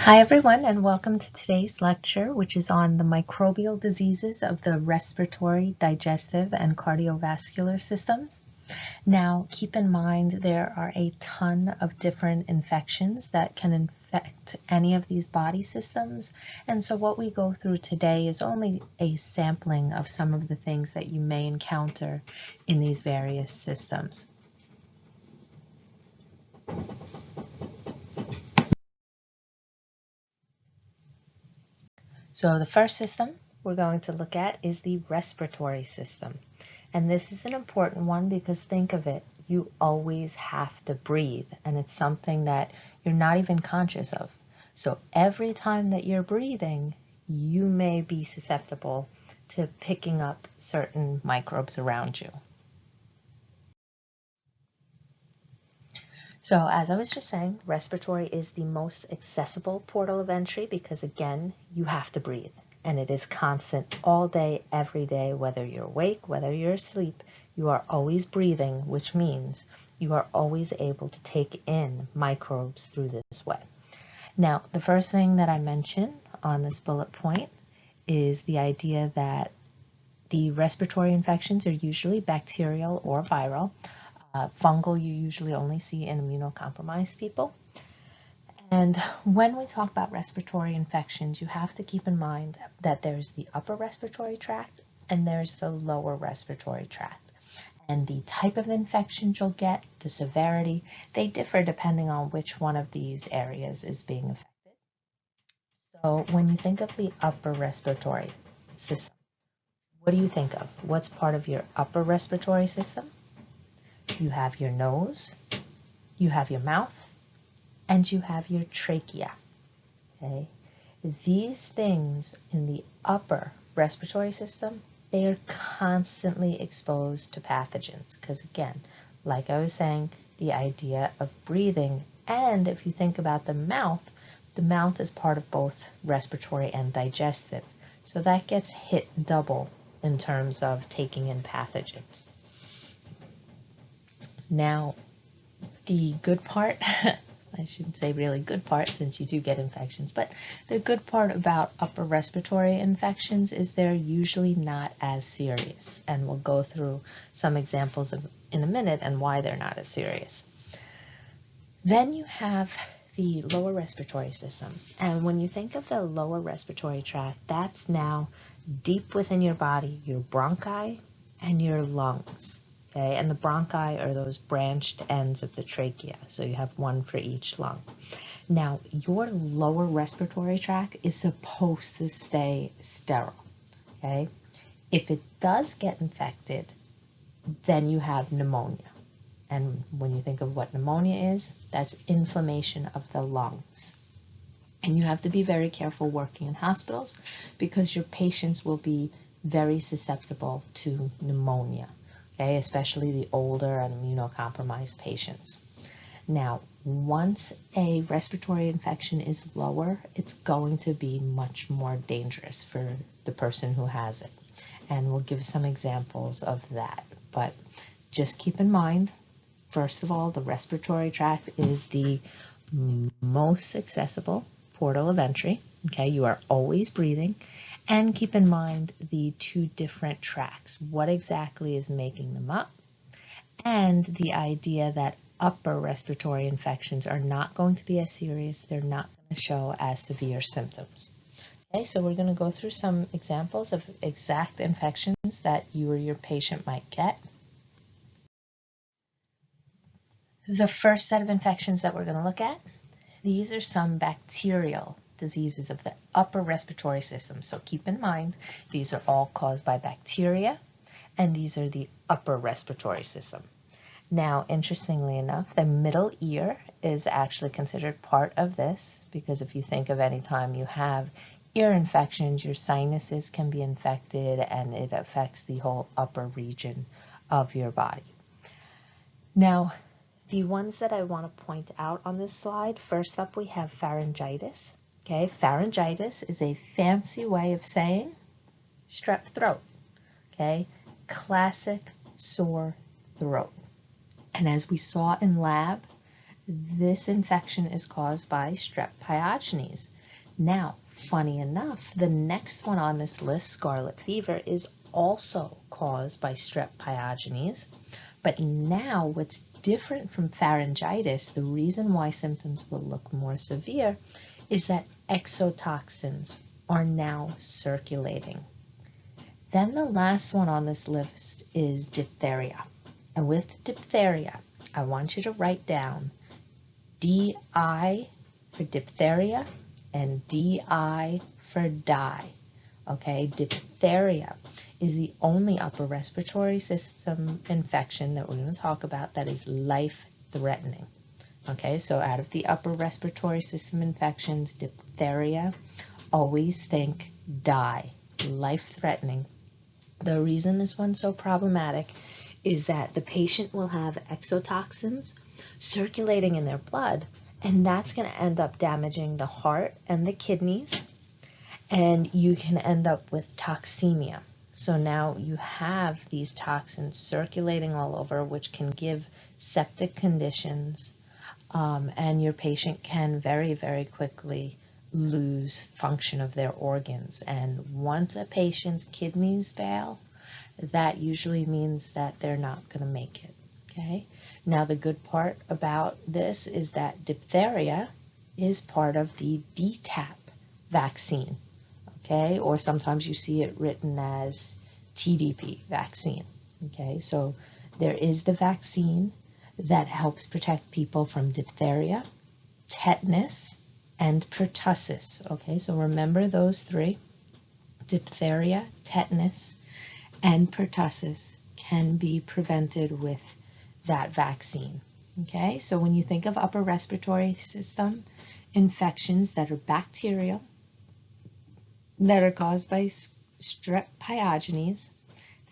Hi everyone, and welcome to today's lecture, which is on the microbial diseases of the respiratory, digestive, and cardiovascular systems. Now, keep in mind there are a ton of different infections that can infect any of these body systems, and so what we go through today is only a sampling of some of the things that you may encounter in these various systems. So the first system we're going to look at is the respiratory system. And this is an important one because think of it, you always have to breathe, and it's something that you're not even conscious of. So every time that you're breathing, you may be susceptible to picking up certain microbes around you. So as I was just saying, respiratory is the most accessible portal of entry because, again, you have to breathe. And it is constant all day, every day, whether you're awake, whether you're asleep, you are always breathing, which means you are always able to take in microbes through this way. Now, the first thing that I mention on this bullet point is the idea that the respiratory infections are usually bacterial or viral. Fungal you usually only see in immunocompromised people. And when we talk about respiratory infections, you have to keep in mind that there's the upper respiratory tract and there's the lower respiratory tract. And the type of infections you'll get, the severity, they differ depending on which one of these areas is being affected. So when you think of the upper respiratory system, what do you think of? What's part of your upper respiratory system? You have your nose, you have your mouth, and you have your trachea. Okay? These things in the upper respiratory system, they are constantly exposed to pathogens because, again, like I was saying, the idea of breathing, and if you think about the mouth is part of both respiratory and digestive. So that gets hit double in terms of taking in pathogens. Now, the good part, I shouldn't say really good part since you do get infections, but the good part about upper respiratory infections is they're usually not as serious. And we'll go through some examples in a minute and why they're not as serious. Then you have the lower respiratory system. And when you think of the lower respiratory tract, that's now deep within your body, your bronchi and your lungs. Okay, and the bronchi are those branched ends of the trachea, so you have one for each lung. Now, your lower respiratory tract is supposed to stay sterile, okay? If it does get infected, then you have pneumonia. And when you think of what pneumonia is, that's inflammation of the lungs. And you have to be very careful working in hospitals because your patients will be very susceptible to pneumonia. Okay, especially the older and immunocompromised patients. Now, once a respiratory infection is lower, it's going to be much more dangerous for the person who has it. And we'll give some examples of that. But just keep in mind, first of all, the respiratory tract is the most accessible portal of entry. Okay, you are always breathing. And keep in mind the two different tracts. What exactly is making them up? And the idea that upper respiratory infections are not going to be as serious. They're not going to show as severe symptoms. Okay, so we're going to go through some examples of exact infections that you or your patient might get. The first set of infections that we're going to look at, these are some bacterial diseases of the upper respiratory system. So keep in mind, these are all caused by bacteria, and these are the upper respiratory system. Now, interestingly enough, the middle ear is actually considered part of this because if you think of any time you have ear infections, your sinuses can be infected and it affects the whole upper region of your body. Now, the ones that I want to point out on this slide, first up we have pharyngitis. Okay, pharyngitis is a fancy way of saying strep throat. Okay, classic sore throat. And as we saw in lab, this infection is caused by strep pyogenes. Now, funny enough, the next one on this list, scarlet fever, is also caused by strep pyogenes. But now what's different from pharyngitis, the reason why symptoms will look more severe, is that exotoxins are now circulating. Then the last one on this list is diphtheria. And with diphtheria, I want you to write down DI for diphtheria and DI for die. Okay, diphtheria is the only upper respiratory system infection that we're going to talk about that is life-threatening. Okay, so out of the upper respiratory system infections, diphtheria, always think die, life-threatening. The reason this one's so problematic is that the patient will have exotoxins circulating in their blood, and that's going to end up damaging the heart and the kidneys, and you can end up with toxemia. So now you have these toxins circulating all over, which can give septic conditions, and your patient can very, very quickly lose function of their organs. And once a patient's kidneys fail, that usually means that they're not going to make it. Okay. Now the good part about this is that diphtheria is part of the DTaP vaccine. Okay, or sometimes you see it written as TDP vaccine. Okay, so there is the vaccine that helps protect people from diphtheria, tetanus, and pertussis. Okay, so remember those three. Diphtheria, tetanus, and pertussis can be prevented with that vaccine. Okay, so when you think of upper respiratory system infections that are bacterial, that are caused by strep pyogenes,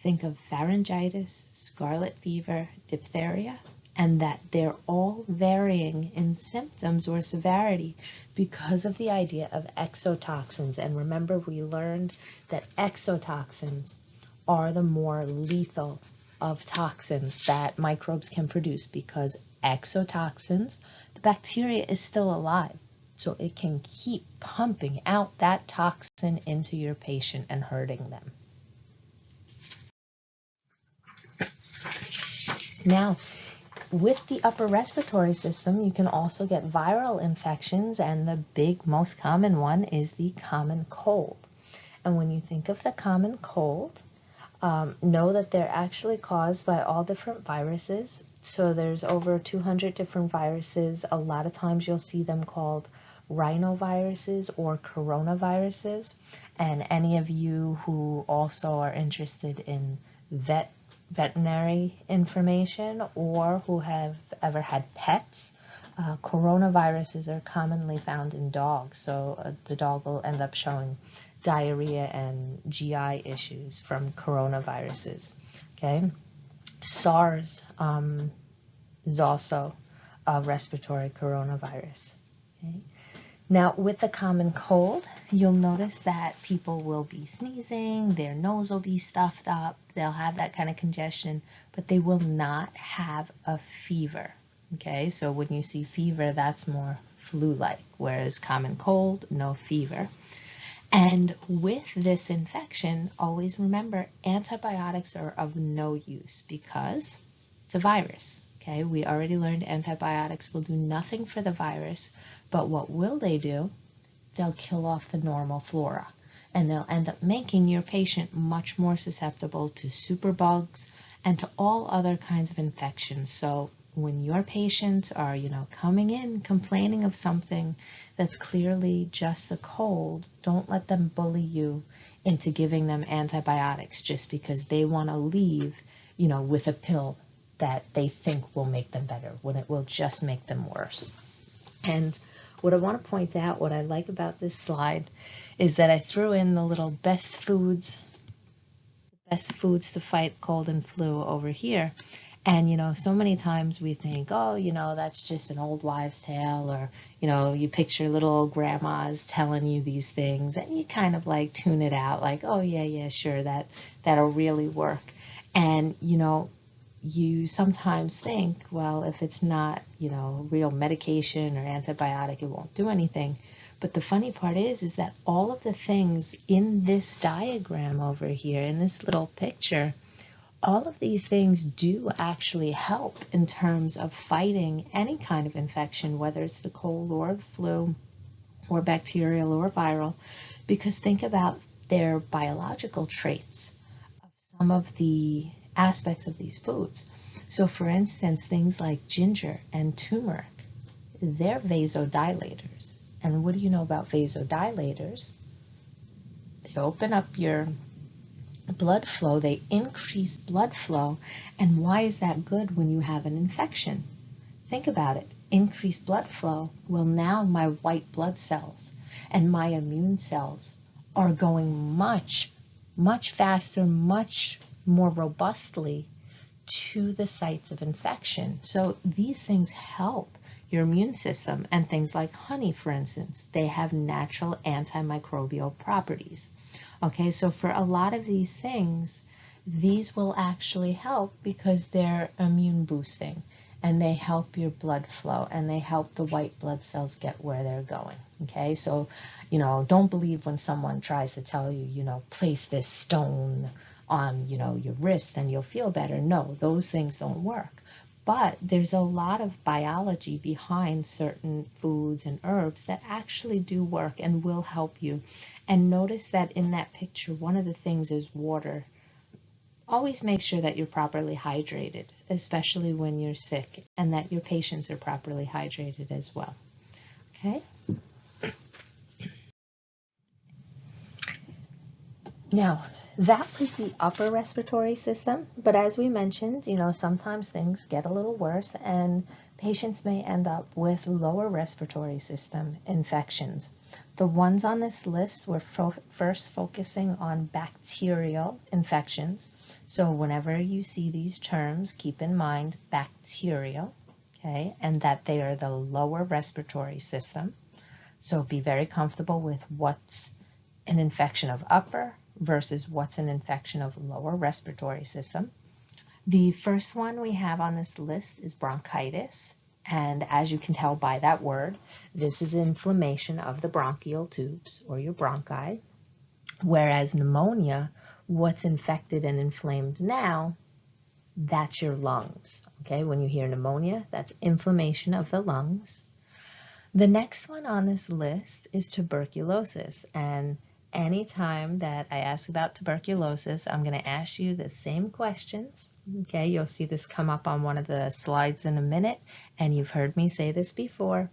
think of pharyngitis, scarlet fever, diphtheria, and that they're all varying in symptoms or severity because of the idea of exotoxins. And remember, we learned that exotoxins are the more lethal of toxins that microbes can produce, because exotoxins, the bacteria is still alive. So it can keep pumping out that toxin into your patient and hurting them. Now, with the upper respiratory system, you can also get viral infections, and the most common one is the common cold. And when you think of the common cold, know that they're actually caused by all different viruses. So there's over 200 different viruses. A lot of times you'll see them called rhinoviruses or coronaviruses. And any of you who also are interested in veterinary information or who have ever had pets, coronaviruses are commonly found in dogs. So the dog will end up showing diarrhea and GI issues from coronaviruses. Okay, SARS is also a respiratory coronavirus. Okay. Now, with the common cold, you'll notice that people will be sneezing, their nose will be stuffed up, they'll have that kind of congestion, but they will not have a fever. Okay, so when you see fever, that's more flu-like, whereas common cold, no fever. And with this infection, always remember antibiotics are of no use because it's a virus. Okay, we already learned antibiotics will do nothing for the virus, but what will they do? They'll kill off the normal flora, and they'll end up making your patient much more susceptible to superbugs and to all other kinds of infections. So when your patients are, coming in complaining of something that's clearly just a cold, don't let them bully you into giving them antibiotics just because they want to leave, with a pill that they think will make them better, when it will just make them worse. And what I want to point out, what I like about this slide, is that I threw in the little best foods to fight cold and flu over here. And, so many times we think, oh, that's just an old wives' tale, or, you picture little old grandmas telling you these things, and you kind of like tune it out, like, oh, yeah, sure, that'll really work. And, you sometimes think, well, if it's not, real medication or antibiotic, it won't do anything. But the funny part is that all of the things in this diagram over here, in this little picture, all of these things do actually help in terms of fighting any kind of infection, whether it's the cold or the flu or bacterial or viral, because think about their biological traits of some of the aspects of these foods. So for instance, things like ginger and turmeric, they're vasodilators. And what do you know about vasodilators? They open up your blood flow, they increase blood flow. And why is that good when you have an infection? Think about it. Increased blood flow. Well, now my white blood cells and my immune cells are going much, much faster, much more robustly to the sites of infection. So these things help your immune system. And things like honey, for instance, they have natural antimicrobial properties. Okay, so for a lot of these things, these will actually help because they're immune boosting, and they help your blood flow, and they help the white blood cells get where they're going. Okay, so, don't believe when someone tries to tell you, place this stone on, your wrist, then you'll feel better. No, those things don't work. But there's a lot of biology behind certain foods and herbs that actually do work and will help you. And notice that in that picture, one of the things is water. Always make sure that you're properly hydrated, especially when you're sick, and that your patients are properly hydrated as well. Okay? Now, that was the upper respiratory system, but as we mentioned, sometimes things get a little worse and patients may end up with lower respiratory system infections. The ones on this list were first focusing on bacterial infections. So whenever you see these terms, keep in mind bacterial, okay, and that they are the lower respiratory system. So be very comfortable with what's an infection of upper versus what's an infection of lower respiratory system. The first one we have on this list is bronchitis. And as you can tell by that word, this is inflammation of the bronchial tubes or your bronchi. Whereas pneumonia, what's infected and inflamed now, that's your lungs. Okay, when you hear pneumonia, that's inflammation of the lungs. The next one on this list is tuberculosis. And anytime that I ask about tuberculosis, I'm going to ask you the same questions. Okay, you'll see this come up on one of the slides in a minute, and you've heard me say this before.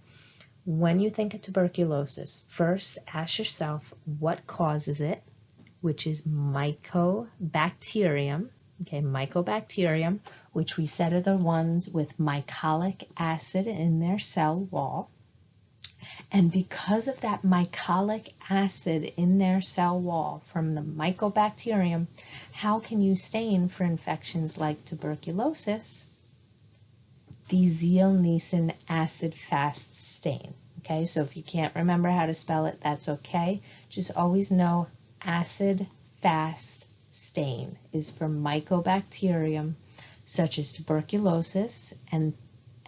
When you think of tuberculosis, first ask yourself what causes it, which is Mycobacterium. Okay, Mycobacterium, which we said are the ones with mycolic acid in their cell wall. And because of that mycolic acid in their cell wall from the Mycobacterium, how can you stain for infections like tuberculosis? The zeolniacin acid fast stain. Okay, so if you can't remember how to spell it, that's okay. Just always know acid fast stain is for Mycobacterium, such as tuberculosis. And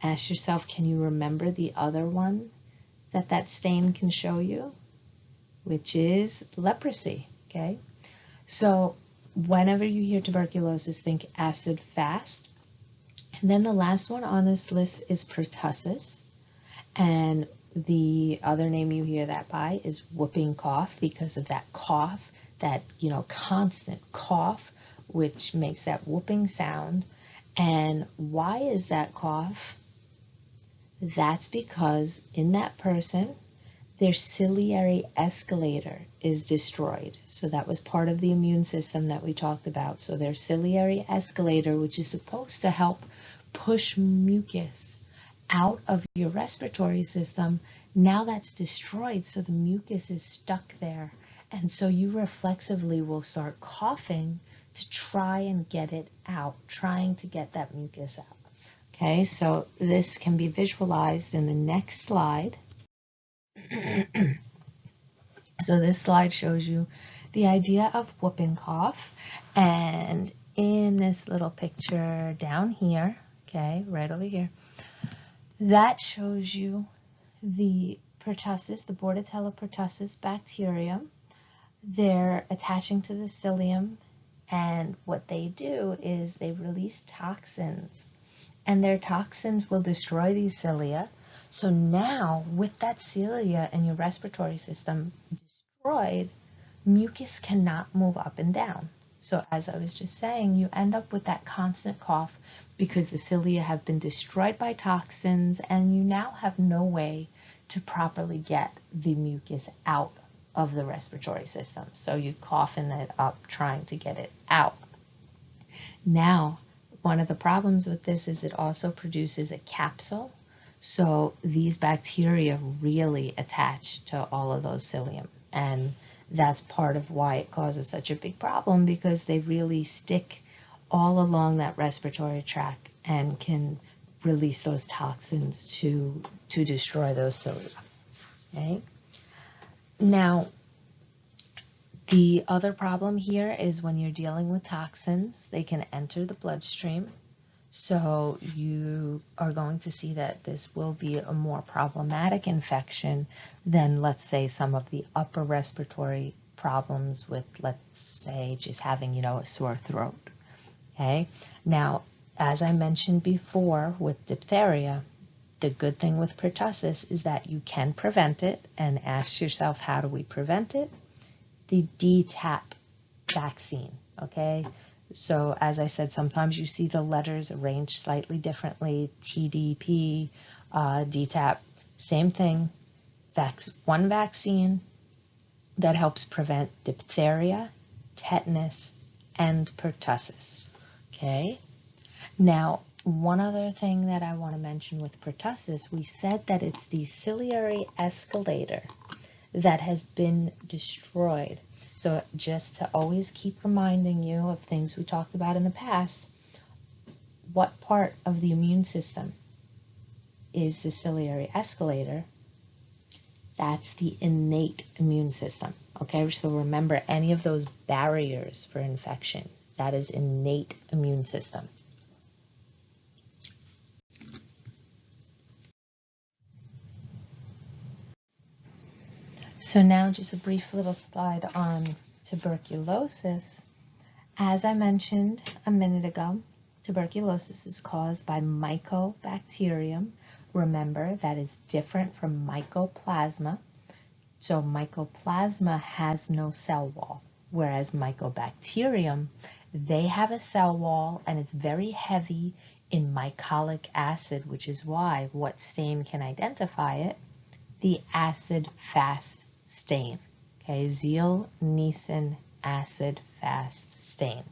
ask yourself, can you remember the other one that stain can show you, which is leprosy. Okay, so whenever you hear tuberculosis, think acid fast. And then the last one on this list is pertussis, and the other name you hear that by is whooping cough, because of that cough, that constant cough, which makes that whooping sound. And why is that cough? That's because in that person, their ciliary escalator is destroyed. So that was part of the immune system that we talked about. So their ciliary escalator, which is supposed to help push mucus out of your respiratory system, now that's destroyed. So the mucus is stuck there. And so you reflexively will start coughing to try and get it out, trying to get that mucus out. Okay, so this can be visualized in the next slide. So this slide shows you the idea of whooping cough. And in this little picture down here, okay, right over here, that shows you the pertussis, the Bordetella pertussis bacterium. They're attaching to the cilium, and what they do is they release toxins, and their toxins will destroy these cilia. So now, with that cilia and your respiratory system destroyed, mucus cannot move up and down. So as I was just saying, you end up with that constant cough because the cilia have been destroyed by toxins, and you now have no way to properly get the mucus out of the respiratory system. So you coughin it up trying to get it out. Now, one of the problems with this is it also produces a capsule. So these bacteria really attach to all of those cilium, and that's part of why it causes such a big problem, because they really stick all along that respiratory tract and can release those toxins to destroy those cilia. Okay? Now, the other problem here is when you're dealing with toxins, they can enter the bloodstream. So you are going to see that this will be a more problematic infection than, let's say, some of the upper respiratory problems with, let's say, just having, a sore throat. Okay. Now, as I mentioned before with diphtheria, the good thing with pertussis is that you can prevent it, and ask yourself, how do we prevent it? The DTaP vaccine. Okay. So as I said, sometimes you see the letters arranged slightly differently, TDP, DTaP, same thing, one vaccine that helps prevent diphtheria, tetanus, and pertussis, okay? Now, one other thing that I want to mention with pertussis, we said that it's the ciliary escalator that has been destroyed. So just to always keep reminding you of things we talked about in the past, what part of the immune system is the ciliary escalator? That's the innate immune system. Okay, so remember, any of those barriers for infection, that is innate immune system. So now just a brief little slide on tuberculosis. As I mentioned a minute ago, tuberculosis is caused by Mycobacterium. Remember, that is different from Mycoplasma. So Mycoplasma has no cell wall, whereas Mycobacterium, they have a cell wall, and it's very heavy in mycolic acid, which is why what stain can identify it? The acid-fast stain. Okay, Zeal-Neeson acid-fast stain.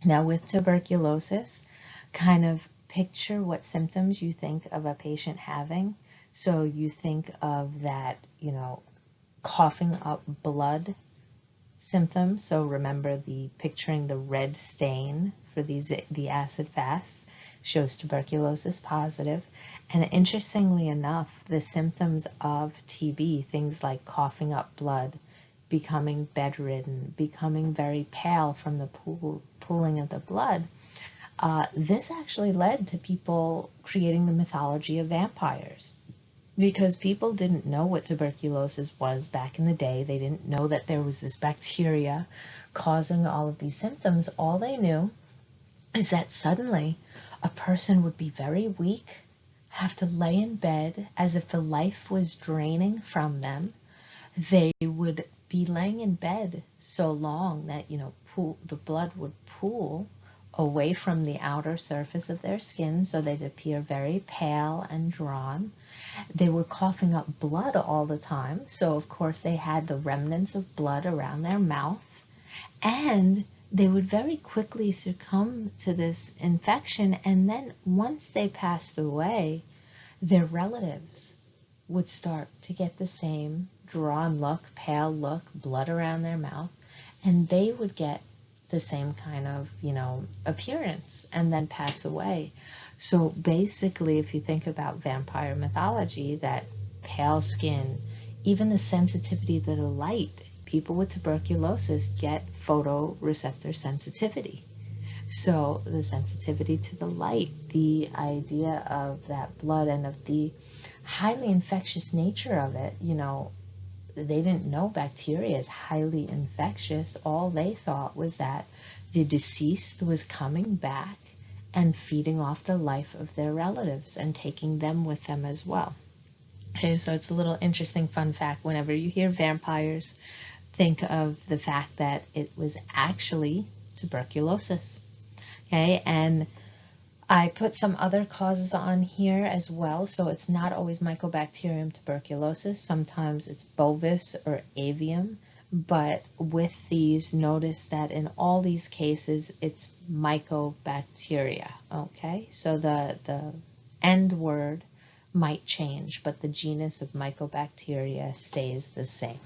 Now with tuberculosis, kind of picture what symptoms you think of a patient having. So you think of that, coughing up blood symptoms. So remember, picturing the red stain for the acid fast shows tuberculosis positive. And interestingly enough, the symptoms of TB, things like coughing up blood, becoming bedridden, becoming very pale from the pooling of the blood, this actually led to people creating the mythology of vampires, because people didn't know what tuberculosis was back in the day. They didn't know that there was this bacteria causing all of these symptoms. All they knew is that suddenly a person would be very weak, have to lay in bed as if the life was draining from them. They would be laying in bed so long that, the blood would pool away from the outer surface of their skin, so they'd appear very pale and drawn. They were coughing up blood all the time, so of course they had the remnants of blood around their mouth, and they would very quickly succumb to this infection, and then once they passed away, their relatives would start to get the same drawn look, pale look, blood around their mouth, and they would get the same kind of, appearance and then pass away. So basically, if you think about vampire mythology, that pale skin, even the sensitivity to the light, people with tuberculosis get photoreceptor sensitivity. So the sensitivity to the light, the idea of that blood and of the highly infectious nature of it, they didn't know bacteria is highly infectious. All they thought was that the deceased was coming back and feeding off the life of their relatives and taking them with them as well. Okay, so it's a little interesting fun fact. Whenever you hear vampires, think of the fact that it was actually tuberculosis. Okay, and I put some other causes on here as well, so it's not always Mycobacterium tuberculosis. Sometimes it's bovis or avium, but with these, notice that in all these cases, it's Mycobacteria, okay? So the end word might change, but the genus of Mycobacteria stays the same.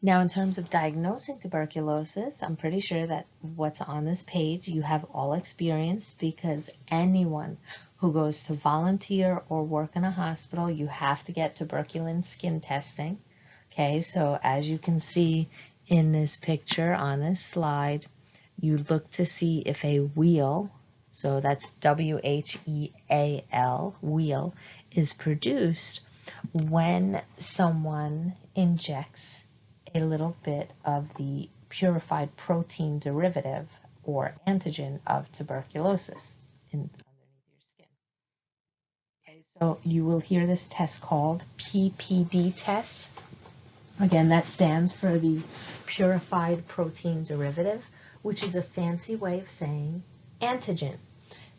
Now, in terms of diagnosing tuberculosis, I'm pretty sure that what's on this page you have all experienced, because anyone who goes to volunteer or work in a hospital, you have to get tuberculin skin testing. Okay, so as you can see in this picture on this slide, you look to see if a wheal, so that's WHEAL, wheal, is produced when someone injects a little bit of the purified protein derivative or antigen of tuberculosis underneath your skin. Okay, so you will hear this test called PPD test. Again, that stands for the purified protein derivative, which is a fancy way of saying antigen.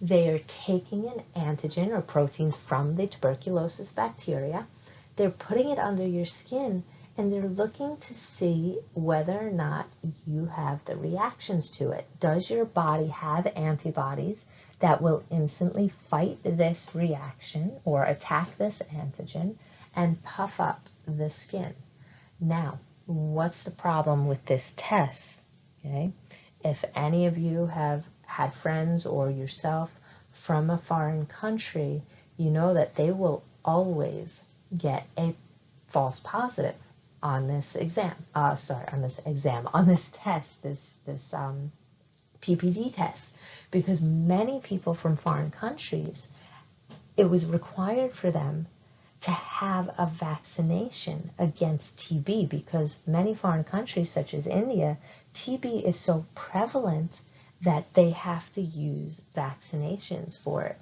They are taking an antigen or proteins from the tuberculosis bacteria, they're putting it under your skin, and they're looking to see whether or not you have the reactions to it. Does your body have antibodies that will instantly fight this reaction or attack this antigen and puff up the skin? Now, what's the problem with this test? Okay, if any of you have had friends or yourself from a foreign country, you know that they will always get a false positive on this exam. On this test, this PPD test, because many people from foreign countries, it was required for them to have a vaccination against TB, because many foreign countries, such as India, TB is so prevalent that they have to use vaccinations for it.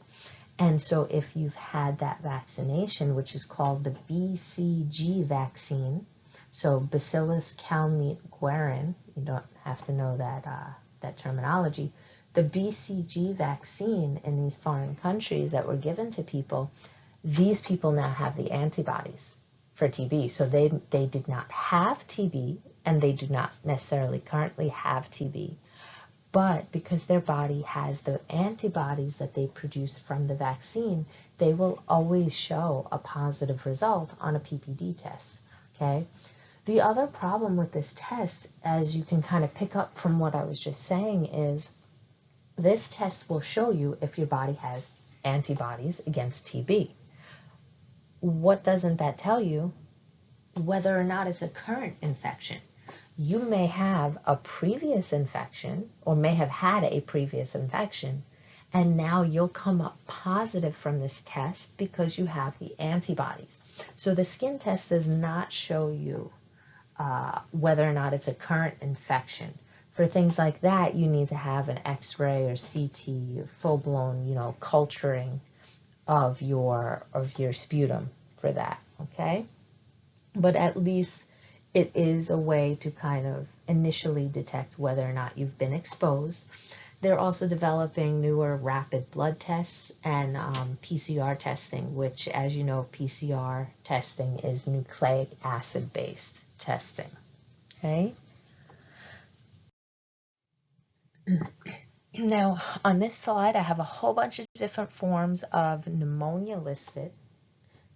And so if you've had that vaccination, which is called the BCG vaccine, so Bacillus calmette-guerin, you don't have to know that terminology, the BCG vaccine in these foreign countries that were given to people, these people now have the antibodies for TB. So they did not have TB, and they do not necessarily currently have TB. But because their body has the antibodies that they produce from the vaccine, they will always show a positive result on a PPD test, okay? The other problem with this test, as you can kind of pick up from what I was just saying, is this test will show you if your body has antibodies against TB. What doesn't that tell you? Whether or not it's a current infection. You may have a previous infection or may have had a previous infection, and now you'll come up positive from this test because you have the antibodies. So the skin test does not show you whether or not it's a current infection. For things like that, you need to have an X-ray or CT, full-blown, culturing of your sputum for that, okay? But at least it is a way to kind of initially detect whether or not you've been exposed. They're also developing newer rapid blood tests and PCR testing, which, as you know, PCR testing is nucleic acid-based testing, okay? Now, on this slide, I have a whole bunch of different forms of pneumonia listed.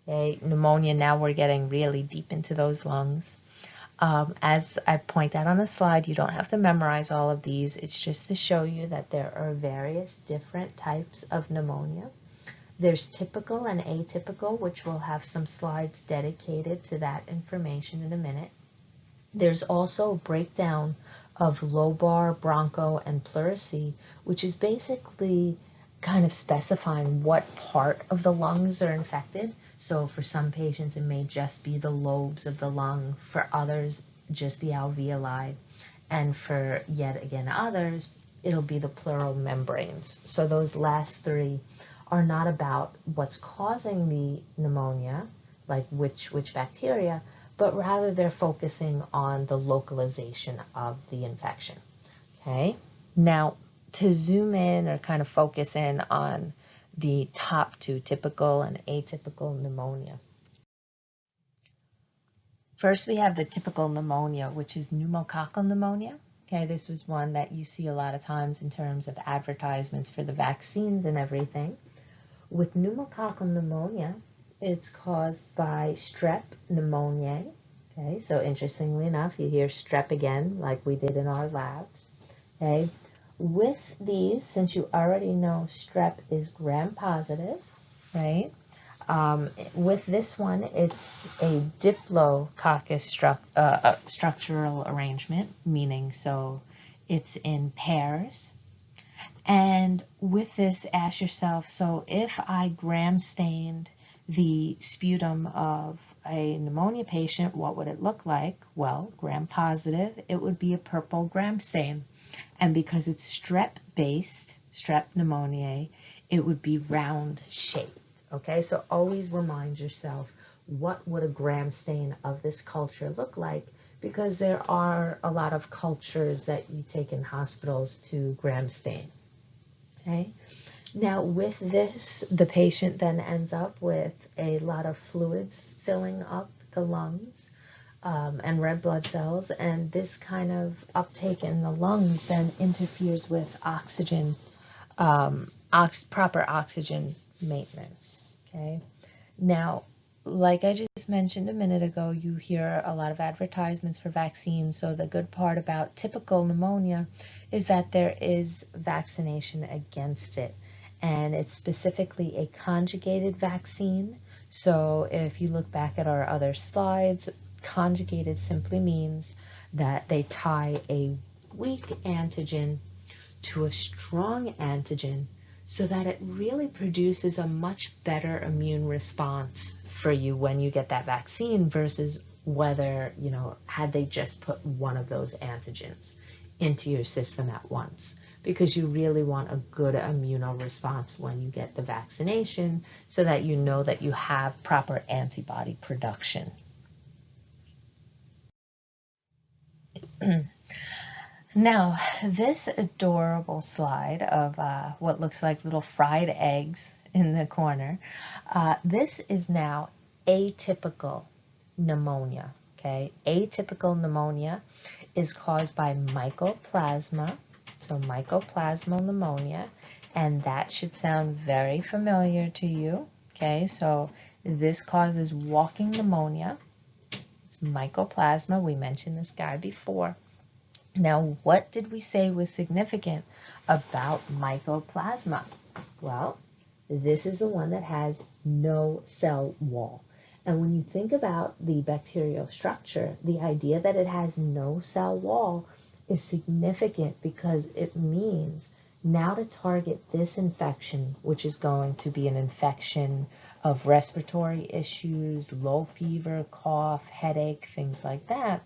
Okay, pneumonia, now we're getting really deep into those lungs. As I point out on the slide, you don't have to memorize all of these. It's just to show you that there are various different types of pneumonia. There's typical and atypical, which we'll have some slides dedicated to that information in a minute. There's also a breakdown of lobar, broncho, and pleurisy, which is basically kind of specifying what part of the lungs are infected. So for some patients, it may just be the lobes of the lung. For others, just the alveoli. And for yet again others, it'll be the pleural membranes. So those last three are not about what's causing the pneumonia, like which bacteria, but rather they're focusing on the localization of the infection. Okay, now to zoom in or kind of focus in on the top two, typical and atypical pneumonia. First, we have the typical pneumonia, which is pneumococcal pneumonia. Okay, this was one that you see a lot of times in terms of advertisements for the vaccines and everything. With pneumococcal pneumonia, it's caused by strep pneumoniae. Okay, so interestingly enough, you hear strep again, like we did in our labs. Okay, with these, since you already know strep is gram-positive, right? With this one, it's a diplococcus structural arrangement, meaning so it's in pairs. And with this, ask yourself, so if I gram stained the sputum of a pneumonia patient, what would it look like? Well, gram positive, it would be a purple gram stain. And because it's strep based, strep pneumoniae, it would be round shaped. Okay, so always remind yourself, what would a gram stain of this culture look like? Because there are a lot of cultures that you take in hospitals to gram stain. Okay. Now with this, the patient then ends up with a lot of fluids filling up the lungs and red blood cells, and this kind of uptake in the lungs then interferes with oxygen, proper oxygen maintenance. Okay. Now, like I just mentioned a minute ago, you hear a lot of advertisements for vaccines. So the good part about typical pneumonia is that there is vaccination against it. And it's specifically a conjugated vaccine. So if you look back at our other slides, conjugated simply means that they tie a weak antigen to a strong antigen so that it really produces a much better immune response for you when you get that vaccine versus whether, had they just put one of those antigens into your system at once, because you really want a good immuno response when you get the vaccination so that you know that you have proper antibody production. Now, this adorable slide of what looks like little fried eggs in the corner, this is now atypical pneumonia. Okay, atypical pneumonia is caused by mycoplasma, so mycoplasmal pneumonia, and that should sound very familiar to you. Okay, so this causes walking pneumonia. It's mycoplasma. We mentioned this guy before. Now, what did we say was significant about mycoplasma? Well, this is the one that has no cell wall. And when you think about the bacterial structure, the idea that it has no cell wall is significant because it means now to target this infection, which is going to be an infection of respiratory issues, low fever, cough, headache, things like that.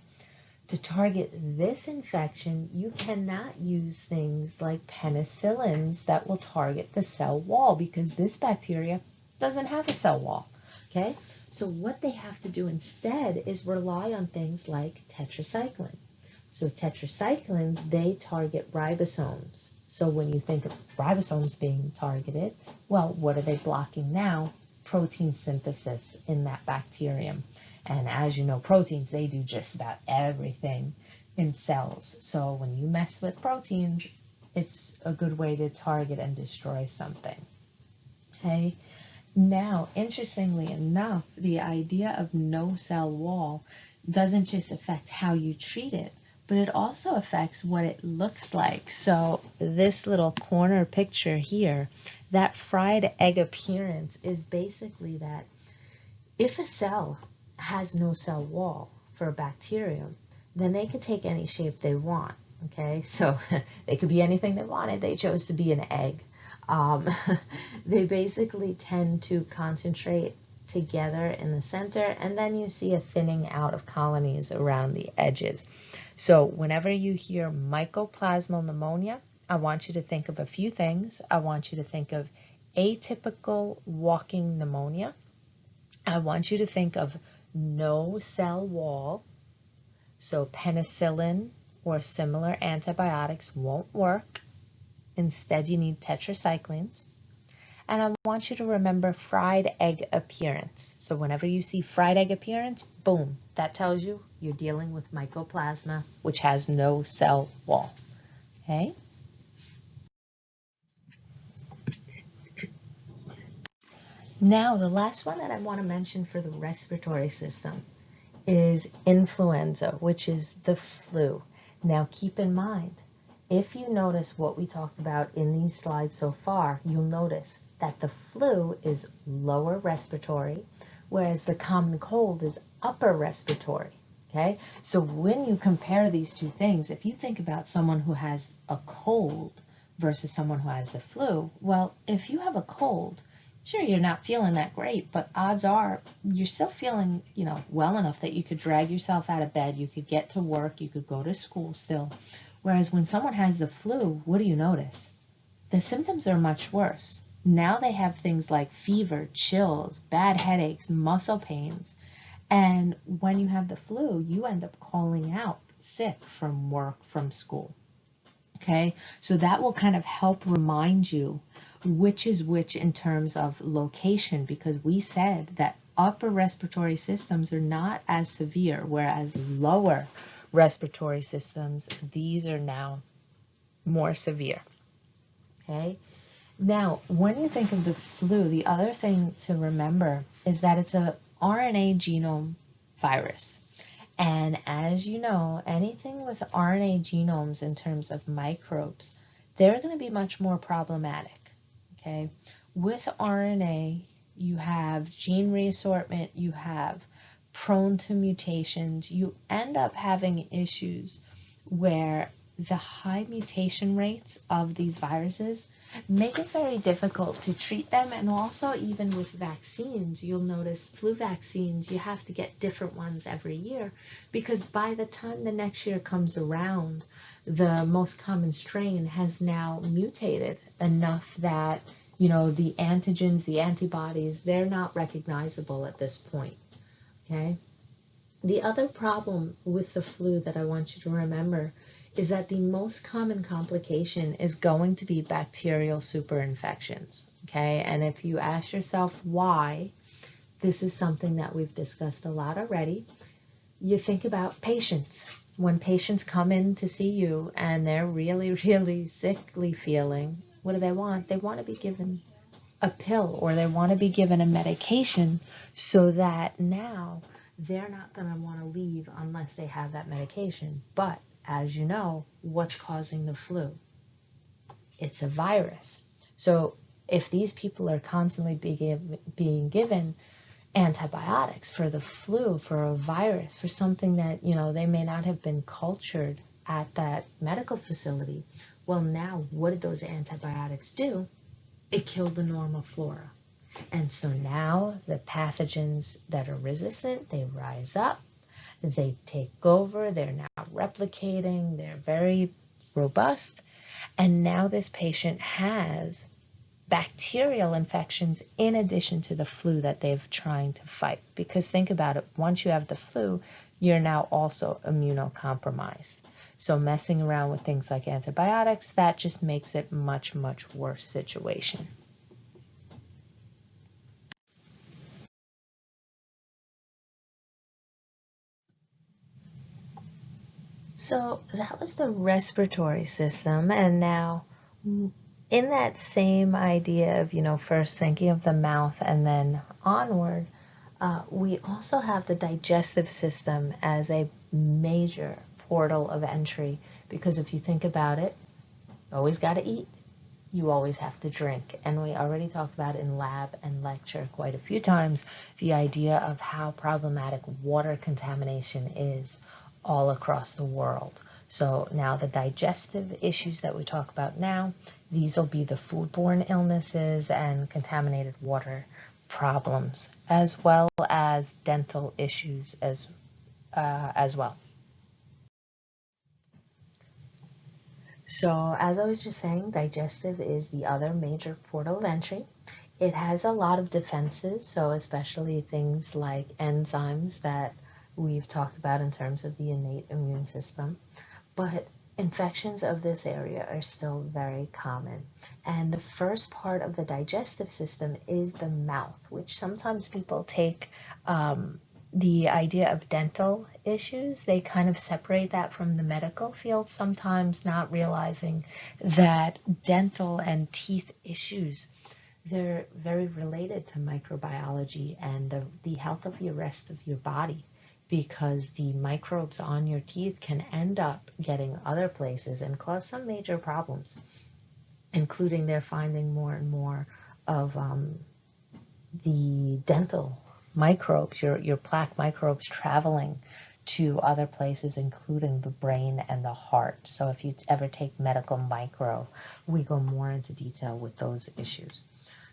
To target this infection, you cannot use things like penicillins that will target the cell wall because this bacteria doesn't have a cell wall. Okay, so what they have to do instead is rely on things like tetracycline. So tetracyclines, they target ribosomes. So when you think of ribosomes being targeted, well, what are they blocking now? Protein synthesis in that bacterium. And as you know, proteins, they do just about everything in cells. So when you mess with proteins, it's a good way to target and destroy something. Okay. Now, interestingly enough, the idea of no cell wall doesn't just affect how you treat it, but it also affects what it looks like. So this little corner picture here, that fried egg appearance is basically that if a cell has no cell wall for a bacterium, then they can take any shape they want. Okay, so they could be anything they wanted. They chose to be an egg. Um, they basically tend to concentrate together in the center, and then you see a thinning out of colonies around the edges. So whenever you hear mycoplasmal pneumonia, I want you to think of a few things. I want you to think of atypical walking pneumonia. I want you to think of no cell wall. So penicillin or similar antibiotics won't work. Instead, you need tetracyclines. And I want you to remember fried egg appearance. So whenever you see fried egg appearance, boom, that tells you you're dealing with mycoplasma, which has no cell wall. Okay? Now, the last one that I want to mention for the respiratory system is influenza, which is the flu. Now, keep in mind, if you notice what we talked about in these slides so far, you'll notice that the flu is lower respiratory, whereas the common cold is upper respiratory. Okay, so when you compare these two things, if you think about someone who has a cold versus someone who has the flu, well, if you have a cold, sure, you're not feeling that great, but odds are you're still feeling, well enough that you could drag yourself out of bed, you could get to work, you could go to school still. Whereas when someone has the flu, what do you notice? The symptoms are much worse. Now they have things like fever, chills, bad headaches, muscle pains. And when you have the flu, you end up calling out sick from work, from school. Okay, so that will kind of help remind you which is which in terms of location, because we said that upper respiratory systems are not as severe, whereas lower respiratory systems, these are now more severe. Okay, now when you think of the flu, the other thing to remember is that it's a RNA genome virus. And as you know, anything with RNA genomes in terms of microbes, they're going to be much more problematic. Okay, with RNA, you have gene reassortment, you have prone to mutations, you end up having issues where the high mutation rates of these viruses make it very difficult to treat them. And also, even with vaccines, you'll notice flu vaccines, you have to get different ones every year, because by the time the next year comes around, the most common strain has now mutated enough that, the antigens, the antibodies, they're not recognizable at this point. Okay? The other problem with the flu that I want you to remember is that the most common complication is going to be bacterial superinfections. Okay? And if you ask yourself why, this is something that we've discussed a lot already. You think about patients. When patients come in to see you and they're really, really sickly feeling, what do they want? They want to be given a pill, or they want to be given a medication so that now they're not going to want to leave unless they have that medication. But as you know, what's causing the flu? It's a virus. So if these people are constantly being given antibiotics for the flu, for a virus, for something that, they may not have been cultured at that medical facility, well, now what did those antibiotics do? It killed the normal flora. And so now the pathogens that are resistant, they rise up, they take over, they're now replicating, they're very robust, and now this patient has bacterial infections in addition to the flu that they've trying to fight. Because think about it, once you have the flu, you're now also immunocompromised. So messing around with things like antibiotics, that just makes it much, much worse situation. So that was the respiratory system. And now in that same idea of, first thinking of the mouth and then onward, we also have the digestive system as a major portal of entry, because if you think about it, you always got to eat, you always have to drink. And we already talked about in lab and lecture quite a few times the idea of how problematic water contamination is all across the world. So now the digestive issues that we talk about now, these will be the foodborne illnesses and contaminated water problems, as well as dental issues as well. So as I was just saying, digestive is the other major portal of entry. It has a lot of defenses, so especially things like enzymes that we've talked about in terms of the innate immune system. But infections of this area are still very common. And the first part of the digestive system is the mouth, which sometimes people take the idea of dental issues, they kind of separate that from the medical field, sometimes not realizing that dental and teeth issues, they're very related to microbiology and the health of the rest of your body, because the microbes on your teeth can end up getting other places and cause some major problems, including they're finding more and more of the dental microbes, your plaque microbes traveling to other places, including the brain and the heart. So if you ever take medical micro, we go more into detail with those issues.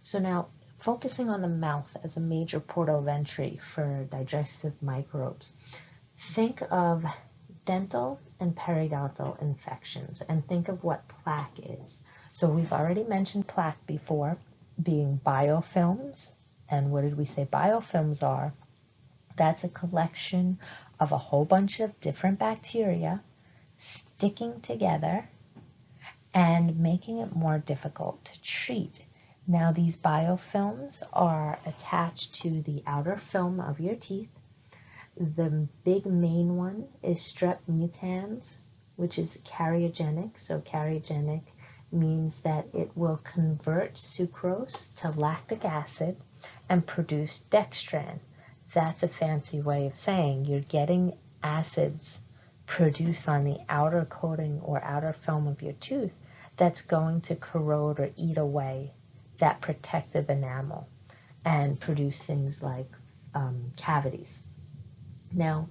So now, focusing on the mouth as a major portal of entry for digestive microbes, think of dental and periodontal infections and think of what plaque is. So we've already mentioned plaque before being biofilms. And what did we say biofilms are? That's a collection of a whole bunch of different bacteria sticking together and making it more difficult to treat. Now these biofilms are attached to the outer film of your teeth. The big main one is strep mutans, which is cariogenic. So cariogenic means that it will convert sucrose to lactic acid and produce dextran. That's a fancy way of saying you're getting acids produced on the outer coating or outer film of your tooth that's going to corrode or eat away that protective enamel and produce things like cavities. Now,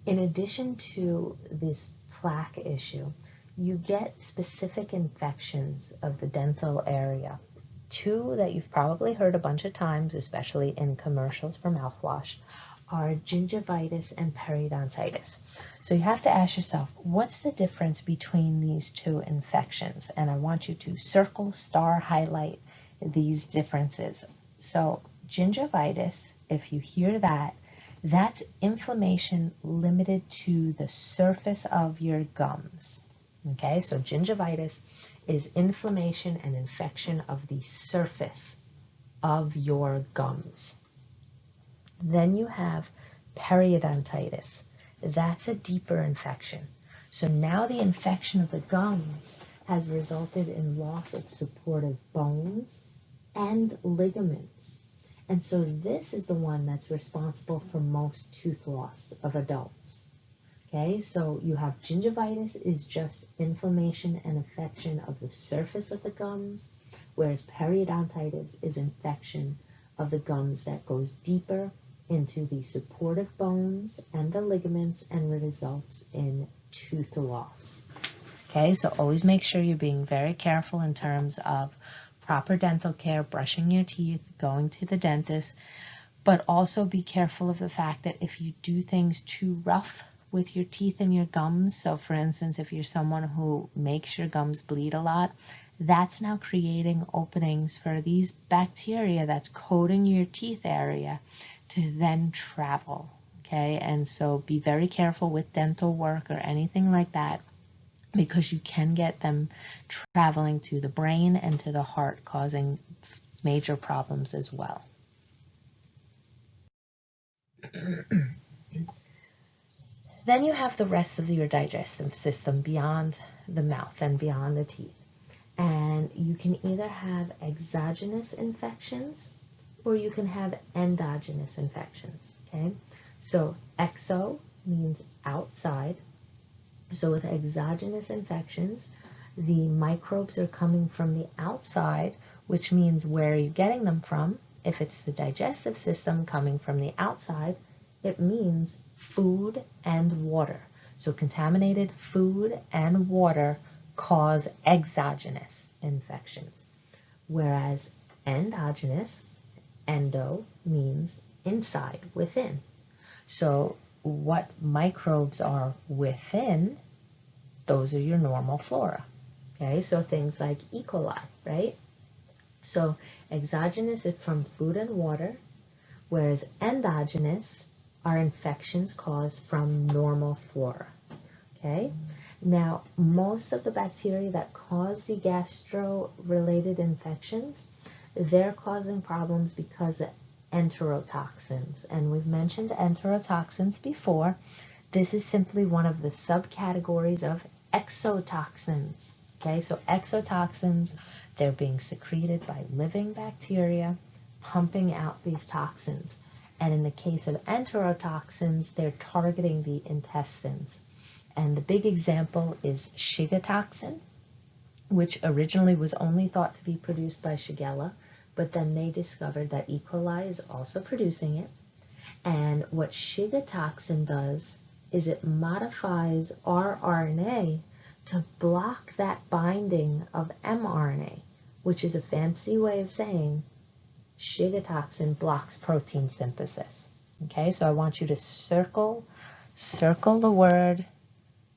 in addition to this plaque issue, you get specific infections of the dental area. Two that you've probably heard a bunch of times, especially in commercials for mouthwash, are gingivitis and periodontitis. So you have to ask yourself, what's the difference between these two infections? And I want you to circle, star, highlight these differences. So gingivitis, if you hear that, that's inflammation limited to the surface of your gums. Okay, so gingivitis is inflammation and infection of the surface of your gums. Then you have periodontitis. That's a deeper infection. So now the infection of the gums has resulted in loss of supportive bones and ligaments. And so this is the one that's responsible for most tooth loss of adults. Okay, so you have gingivitis is just inflammation and infection of the surface of the gums, whereas periodontitis is infection of the gums that goes deeper into the supportive bones and the ligaments and results in tooth loss. Okay, so always make sure you're being very careful in terms of proper dental care, brushing your teeth, going to the dentist, but also be careful of the fact that if you do things too rough with your teeth and your gums, so for instance, if you're someone who makes your gums bleed a lot, that's now creating openings for these bacteria that's coating your teeth area to then travel, okay? And so be very careful with dental work or anything like that, because you can get them traveling to the brain and to the heart, causing major problems as well. Then you have the rest of your digestive system beyond the mouth and beyond the teeth. And you can either have exogenous infections or you can have endogenous infections, okay? So exo means outside. So with exogenous infections, the microbes are coming from the outside, which means where are you getting them from? If it's the digestive system coming from the outside, it means food and water. So contaminated food and water cause exogenous infections, whereas endogenous, endo means inside, within. So what microbes are within, those are your normal flora. Okay, so things like E. coli, right? So exogenous is from food and water, whereas endogenous are infections caused from normal flora. Okay, now most of the bacteria that cause the gastro-related infections, they're causing problems because of enterotoxins. And we've mentioned enterotoxins before. This is simply one of the subcategories of exotoxins. Okay, so exotoxins, they're being secreted by living bacteria, pumping out these toxins. And in the case of enterotoxins, they're targeting the intestines. And the big example is Shiga toxin, which originally was only thought to be produced by Shigella, but then they discovered that E. coli is also producing it. And what Shiga toxin does is it modifies rRNA to block that binding of mRNA, which is a fancy way of saying Shiga toxin blocks protein synthesis. Okay, so I want you to circle the word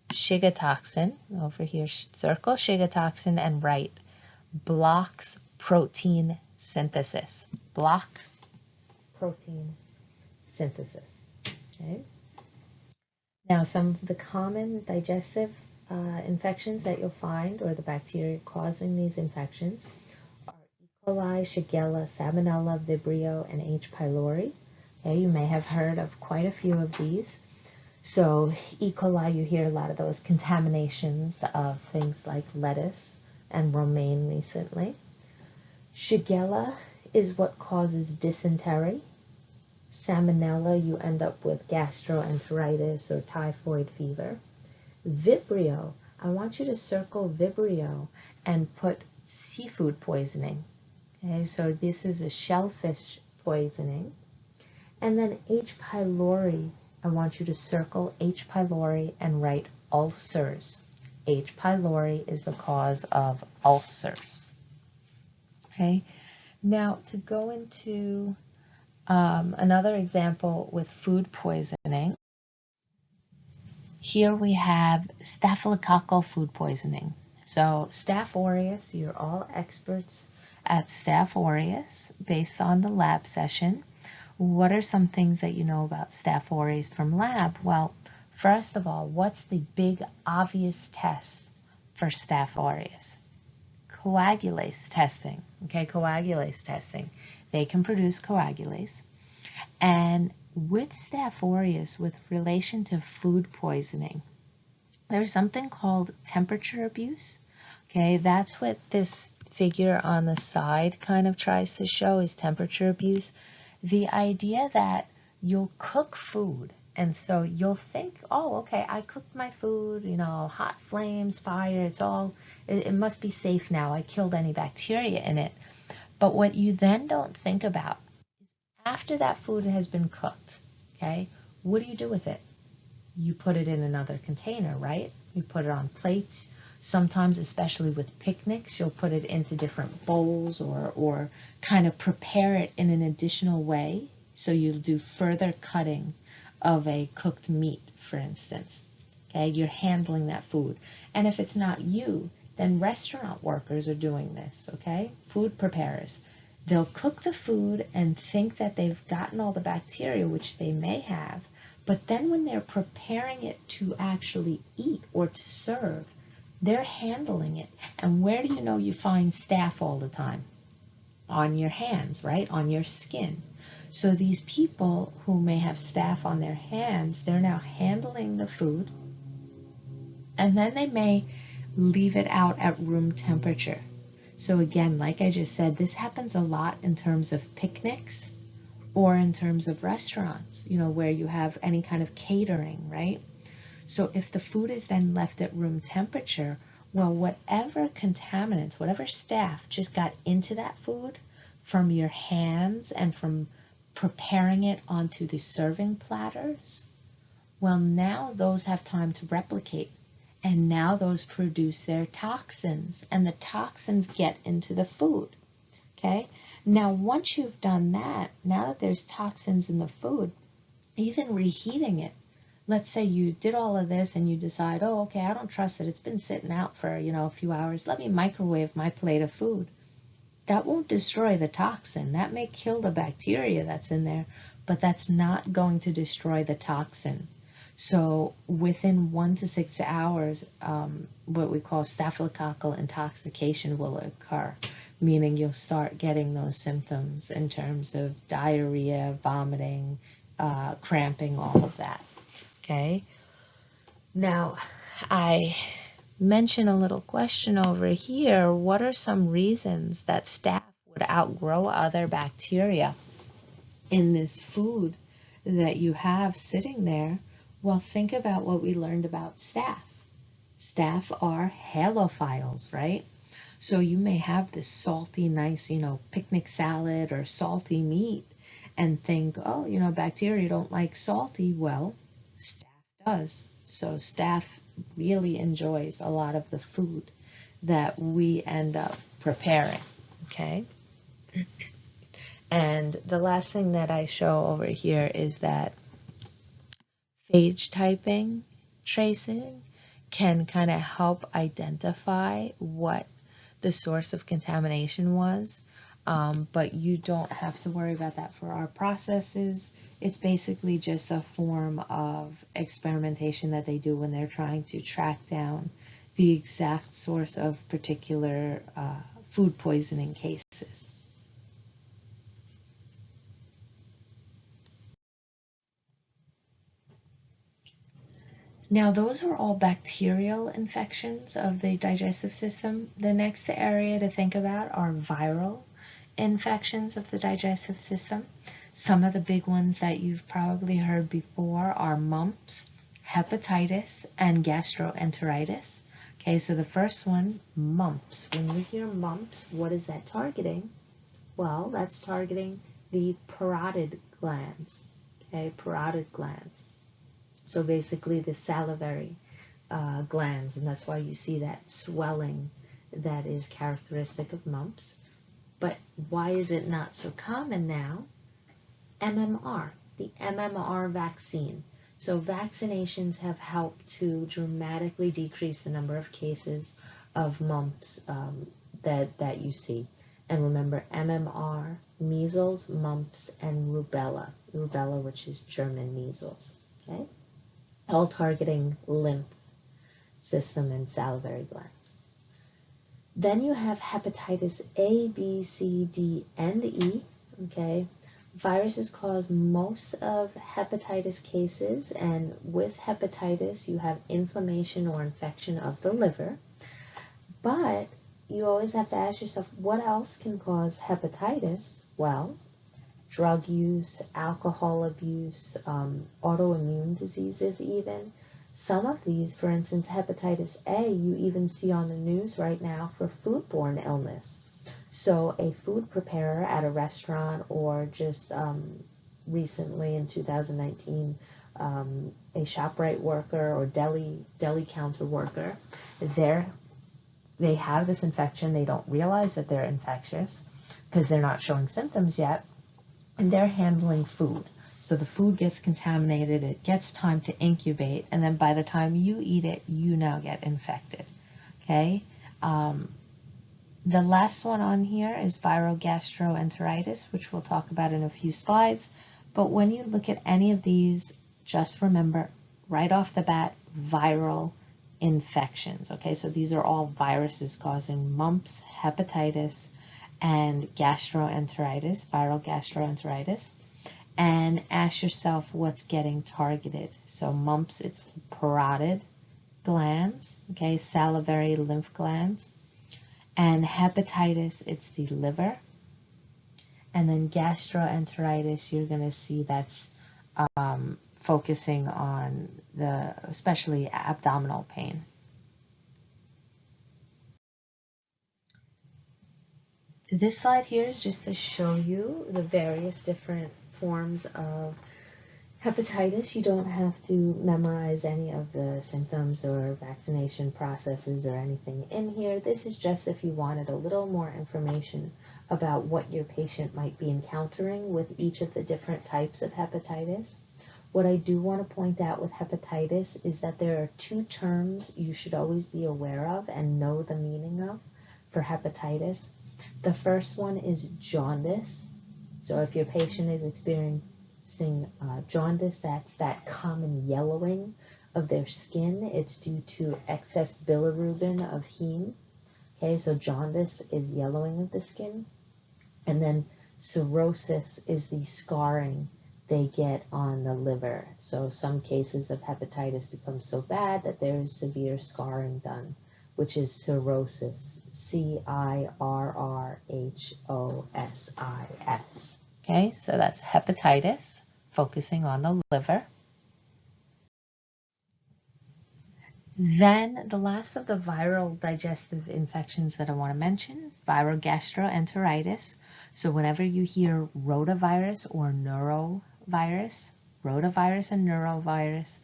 Shiga toxin over here, circle Shiga toxin and write blocks protein synthesis. Blocks protein synthesis. Okay. Now, some of the common digestive infections that you'll find, or the bacteria causing these infections, are E. coli, Shigella, Salmonella, Vibrio, and H. pylori. Okay, you may have heard of quite a few of these. So E. coli, you hear a lot of those contaminations of things like lettuce and romaine recently. Shigella is what causes dysentery. Salmonella, you end up with gastroenteritis or typhoid fever. Vibrio, I want you to circle Vibrio and put seafood poisoning. Okay, so this is a shellfish poisoning. And then H. pylori, I want you to circle H. pylori and write ulcers. H. pylori is the cause of ulcers. Okay, now to go into another example with food poisoning. Here we have staphylococcal food poisoning. So Staph aureus, you're all experts at Staph aureus based on the lab session. What are some things that you know about Staph aureus from lab? Well, first of all, what's the big obvious test for Staph aureus? Coagulase testing. Okay, coagulase testing. They can produce coagulase. And with Staph aureus, with relation to food poisoning, there's something called temperature abuse. Okay, that's what this figure on the side kind of tries to show, is temperature abuse. The idea that you'll cook food, and so you'll think, oh, okay, I cooked my food, you know, hot flames, fire, it must be safe now. I killed any bacteria in it. But what you then don't think about is after that food has been cooked, okay, what do you do with it? You put it in another container, right? You put it on plates. Sometimes, especially with picnics, you'll put it into different bowls or kind of prepare it in an additional way. So you'll do further cutting of a cooked meat, for instance. Okay, you're handling that food. And if it's not you, then restaurant workers are doing this, okay? Food preparers. They'll cook the food and think that they've gotten all the bacteria, which they may have, but then when they're preparing it to actually eat or to serve, they're handling it. And where do you know you find staph all the time? On your hands, right? On your skin. So these people who may have staph on their hands, they're now handling the food, and then they may leave it out at room temperature. So again, like I just said, this happens a lot in terms of picnics or in terms of restaurants, you know, where you have any kind of catering, right? So if the food is then left at room temperature, well, whatever contaminants, whatever staph just got into that food from your hands and from preparing it onto the serving platters, Well, now those have time to replicate, and now those produce their toxins, and the toxins get into the food. Okay? Now, once you've done that, now that there's toxins in the food, even reheating it, let's say you did all of this and you decide, oh, okay, I don't trust it. It's been sitting out for, a few hours. Let me microwave my plate of food. That won't destroy the toxin. That may kill the bacteria that's in there, but that's not going to destroy the toxin. So within 1 to 6 hours, what we call staphylococcal intoxication will occur, meaning you'll start getting those symptoms in terms of diarrhea, vomiting, cramping, all of that. Okay. Now, I mention a little question over here. What are some reasons that staph would outgrow other bacteria in this food that you have sitting there? Well, think about what we learned about staph. Staph are halophiles, right? So you may have this salty, nice, picnic salad or salty meat and think, oh, bacteria don't like salty. Well, staph does. So staph really enjoys a lot of the food that we end up preparing, okay? And the last thing that I show over here is that phage typing tracing can kind of help identify what the source of contamination was. But you don't have to worry about that for our processes. It's basically just a form of experimentation that they do when they're trying to track down the exact source of particular food poisoning cases. Now, those are all bacterial infections of the digestive system. The next area to think about are viral infections of the digestive system. Some of the big ones that you've probably heard before are mumps, hepatitis, and gastroenteritis. Okay, so the first one, mumps. When you hear mumps, what is that targeting? Well, that's targeting the parotid glands. Okay, parotid glands. So basically the salivary glands, and that's why you see that swelling that is characteristic of mumps. But why is it not so common now? MMR, the MMR vaccine. So vaccinations have helped to dramatically decrease the number of cases of mumps that you see. And remember, MMR, measles, mumps, and rubella. Rubella, which is German measles. Okay? All targeting lymph system and salivary glands. Then you have hepatitis A, B, C, D, and E. Okay, viruses cause most of hepatitis cases, and with hepatitis you have inflammation or infection of the liver. But you always have to ask yourself, what else can cause hepatitis? Well, drug use, alcohol abuse, autoimmune diseases even. Some of these, for instance, hepatitis A, you even see on the news right now for foodborne illness. So a food preparer at a restaurant or just recently in 2019, a ShopRite worker or deli counter worker, they have this infection. They don't realize that they're infectious because they're not showing symptoms yet. And they're handling food. So the food gets contaminated, it gets time to incubate, and then by the time you eat it, you now get infected. Okay? The last one on here is viral gastroenteritis, which we'll talk about in a few slides. But when you look at any of these, just remember, right off the bat, viral infections. Okay, so these are all viruses causing mumps, hepatitis, and gastroenteritis, viral gastroenteritis, and ask yourself what's getting targeted. So mumps, it's parotid glands, okay, salivary lymph glands, and hepatitis, it's the liver, and then gastroenteritis, you're going to see that's focusing on especially abdominal pain. This slide here is just to show you the various different forms of Hepatitis, you don't have to memorize any of the symptoms or vaccination processes or anything in here. This is just if you wanted a little more information about what your patient might be encountering with each of the different types of hepatitis. What I do want to point out with hepatitis is that there are two terms you should always be aware of and know the meaning of for hepatitis. The first one is jaundice. So if your patient is experiencing jaundice, that's that common yellowing of their skin. It's due to excess bilirubin of heme. Okay, so jaundice is yellowing of the skin. And then cirrhosis is the scarring they get on the liver. So some cases of hepatitis become so bad that there is severe scarring done, which is cirrhosis, CIRRHOSIS. Okay, so that's hepatitis, focusing on the liver. Then the last of the viral digestive infections that I want to mention is viral gastroenteritis. So whenever you hear rotavirus or neurovirus, rotavirus and neurovirus,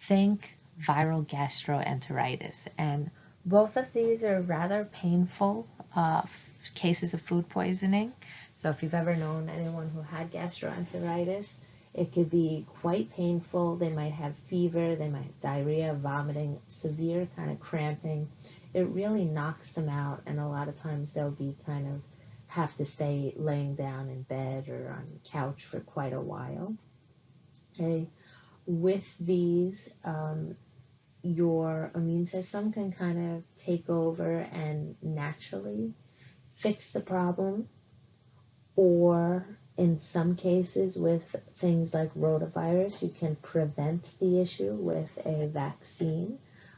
think viral gastroenteritis. And both of these are rather painful cases of food poisoning. So if you've ever known anyone who had gastroenteritis, it could be quite painful. They might have fever, they might have diarrhea, vomiting, severe kind of cramping. It really knocks them out, and a lot of times they'll be kind of have to stay laying down in bed or on the couch for quite a while. Okay. With these, your immune system can kind of take over and naturally fix the problem, or in some cases with things like rotavirus, you can prevent the issue with a vaccine.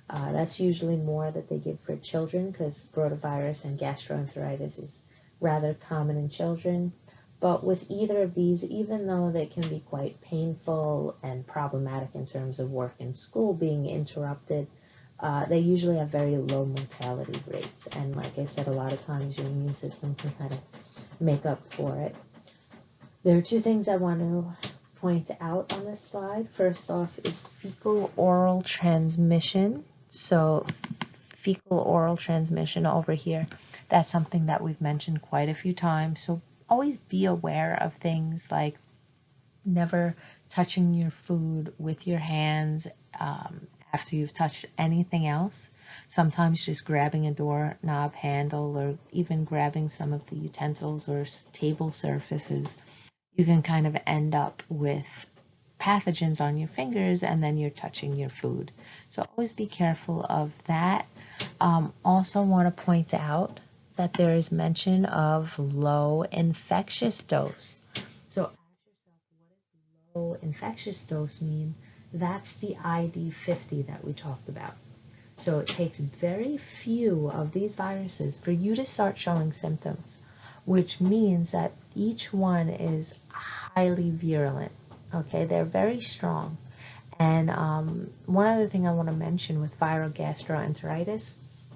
That's usually more that they give for children because rotavirus and gastroenteritis is rather common in children. But with either of these, even though they can be quite painful and problematic in terms of work and school being interrupted, they usually have very low mortality rates. And like I said, a lot of times your immune system can kind of make up for it. There are two things I want to point out on this slide. First off is fecal oral transmission. So fecal oral transmission over here, that's something that we've mentioned quite a few times. So always be aware of things like never touching your food with your hands after you've touched anything else. Sometimes just grabbing a doorknob handle or even grabbing some of the utensils or table surfaces, you can kind of end up with pathogens on your fingers and then you're touching your food. So always be careful of that. Also want to point out that there is mention of low infectious dose. So ask yourself, what does low infectious dose mean? That's the ID50 that we talked about. So it takes very few of these viruses for you to start showing symptoms, which means that each one is highly virulent. Okay, they're very strong. And one other thing I want to mention with viral gastroenteritis,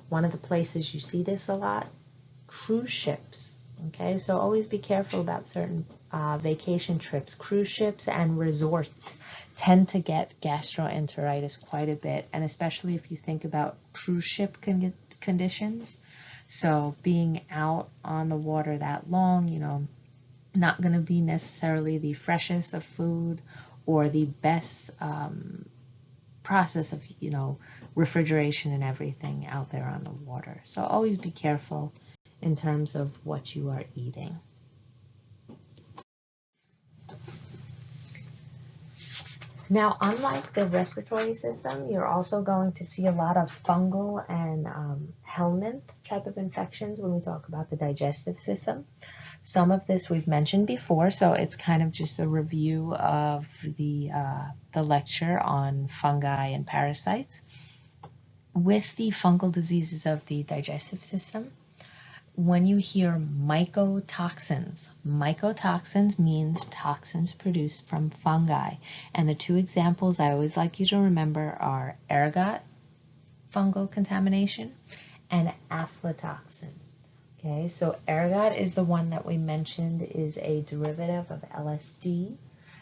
one of the places you see this a lot, cruise ships. Okay, so always be careful about certain vacation trips. Cruise ships and resorts tend to get gastroenteritis quite a bit, and especially if you think about cruise ship conditions. So being out on the water that long, not going to be necessarily the freshest of food or the best process of, refrigeration and everything out there on the water. So always be careful in terms of what you are eating. Now, unlike the respiratory system, you're also going to see a lot of fungal and helminth type of infections when we talk about the digestive system. Some of this we've mentioned before, so it's kind of just a review of the lecture on fungi and parasites. With the fungal diseases of the digestive system, when you hear mycotoxins means toxins produced from fungi. And the two examples I always like you to remember are ergot fungal contamination and aflatoxin. Okay, so ergot is the one that we mentioned is a derivative of LSD.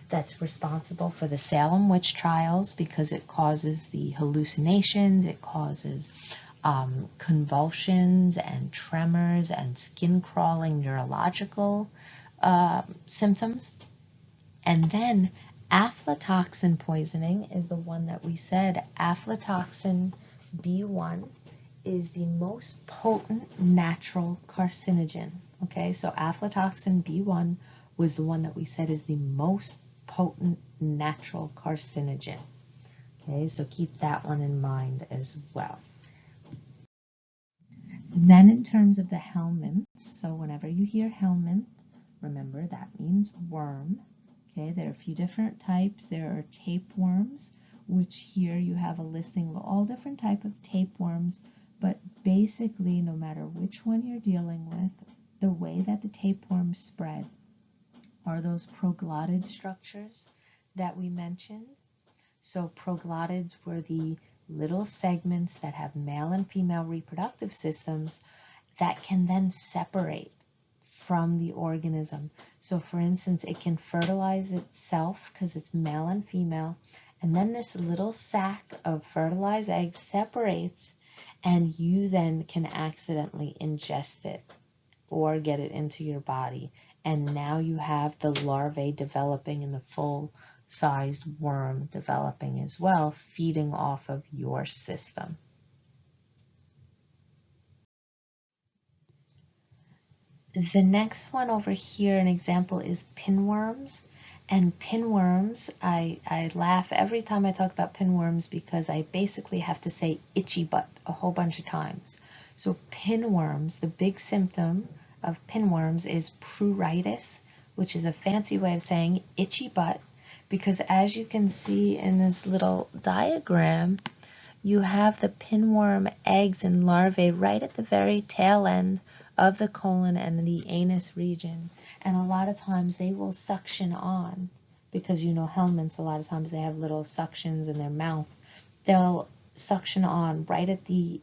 that's responsible for the Salem witch trials because it causes the hallucinations, it causes convulsions and tremors and skin crawling neurological symptoms. And then aflatoxin poisoning is the one that we said. Aflatoxin B1 is the most potent natural carcinogen. Okay, so aflatoxin B1 was the one that we said is the most potent natural carcinogen. Okay, so keep that one in mind as well. Then in terms of the helminths, so whenever you hear helminth, remember that means worm. Okay, there are a few different types. There are tapeworms, which here you have a listing of all different type of tapeworms, but basically no matter which one you're dealing with, the way that the tapeworms spread are those proglottid structures that we mentioned. So proglottids were the little segments that have male and female reproductive systems that can then separate from the organism. So for instance, it can fertilize itself because it's male and female, and then this little sac of fertilized eggs separates, and you then can accidentally ingest it or get it into your body. And now you have the larvae developing and the full-sized worm developing as well, feeding off of your system. The next one over here, an example, is pinworms. And pinworms, I laugh every time I talk about pinworms because I basically have to say itchy butt a whole bunch of times. So pinworms, the big symptom of pinworms is pruritus, which is a fancy way of saying itchy butt, because as you can see in this little diagram, you have the pinworm eggs and larvae right at the very tail end of the colon and the anus region. And a lot of times they will suction on, because you know helminths, a lot of times they have little suctions in their mouth. They'll suction on right at the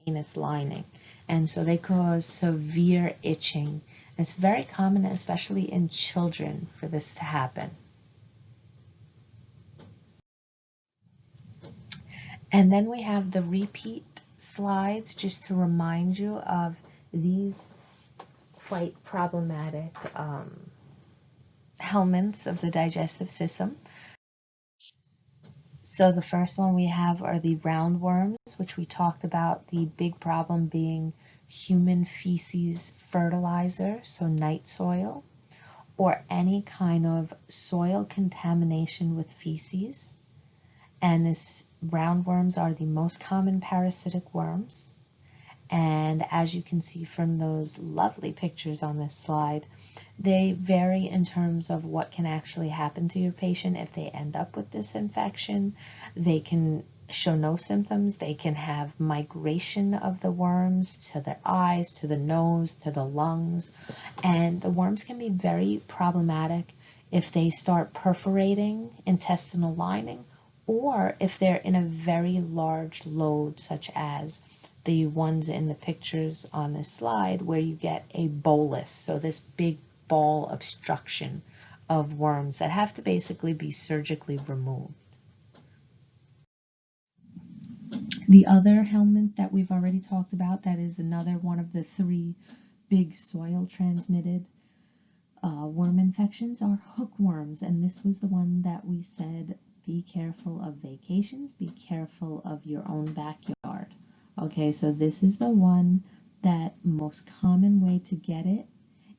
anus lining. And so they cause severe itching. And it's very common, especially in children, for this to happen. And then we have the repeat slides just to remind you of these quite problematic helminths of the digestive system. So the first one we have are the roundworms, which we talked about, the big problem being human feces fertilizer, so night soil, or any kind of soil contamination with feces. And this roundworms are the most common parasitic worms. And as you can see from those lovely pictures on this slide, they vary in terms of what can actually happen to your patient if they end up with this infection. They can show no symptoms. They can have migration of the worms to the eyes, to the nose, to the lungs. And the worms can be very problematic if they start perforating intestinal lining, or if they're in a very large load, such as the ones in the pictures on this slide, where you get a bolus, so this big ball obstruction of worms that have to basically be surgically removed. The other helminth that we've already talked about, that is another one of the three big soil transmitted worm infections, are hookworms. And this was the one that we said, be careful of vacations, be careful of your own backyard. Okay, so this is the one that most common way to get it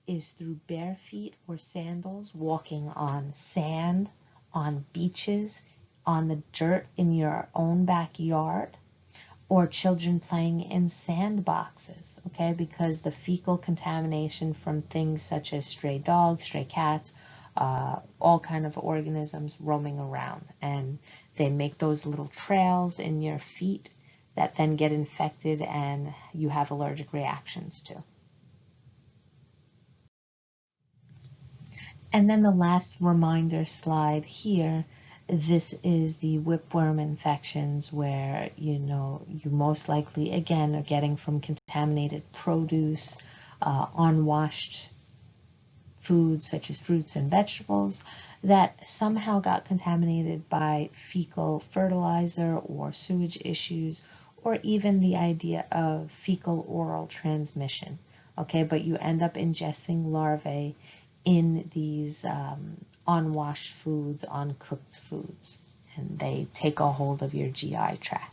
is through bare feet or sandals, walking on sand, on beaches, on the dirt in your own backyard, or children playing in sandboxes, okay, because the fecal contamination from things such as stray dogs, stray cats, all kind of organisms roaming around, and they make those little trails in your feet that then get infected and you have allergic reactions to. And then the last reminder slide here, this is the whipworm infections, where you most likely again are getting from contaminated produce, unwashed foods such as fruits and vegetables that somehow got contaminated by fecal fertilizer or sewage issues, or even the idea of fecal oral transmission. Okay, but you end up ingesting larvae in these unwashed foods, uncooked foods, and they take a hold of your GI tract.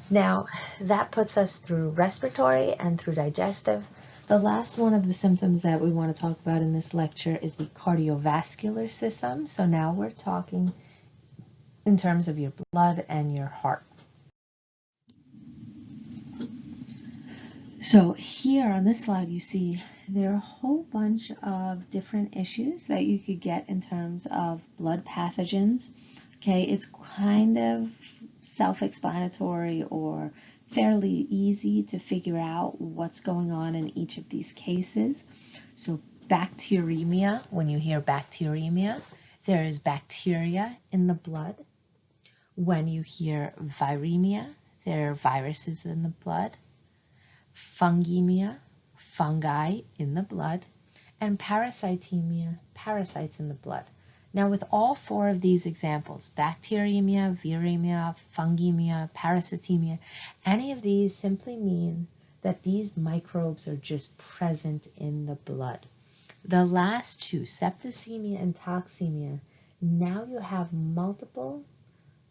Now, that puts us through respiratory and through digestive. The last one of the symptoms that we want to talk about in this lecture is the cardiovascular system. So now we're talking in terms of your blood and your heart. So here on this slide, you see there are a whole bunch of different issues that you could get in terms of blood pathogens. Okay, it's kind of self-explanatory or fairly easy to figure out what's going on in each of these cases. So bacteremia, when you hear bacteremia, there is bacteria in the blood. When you hear viremia, there are viruses in the blood. Fungemia, fungi in the blood. And parasitemia, parasites in the blood. Now, with all four of these examples, bacteremia, viremia, fungemia, parasitemia, any of these simply mean that these microbes are just present in the blood. The last two, septicemia and toxemia, now you have multiple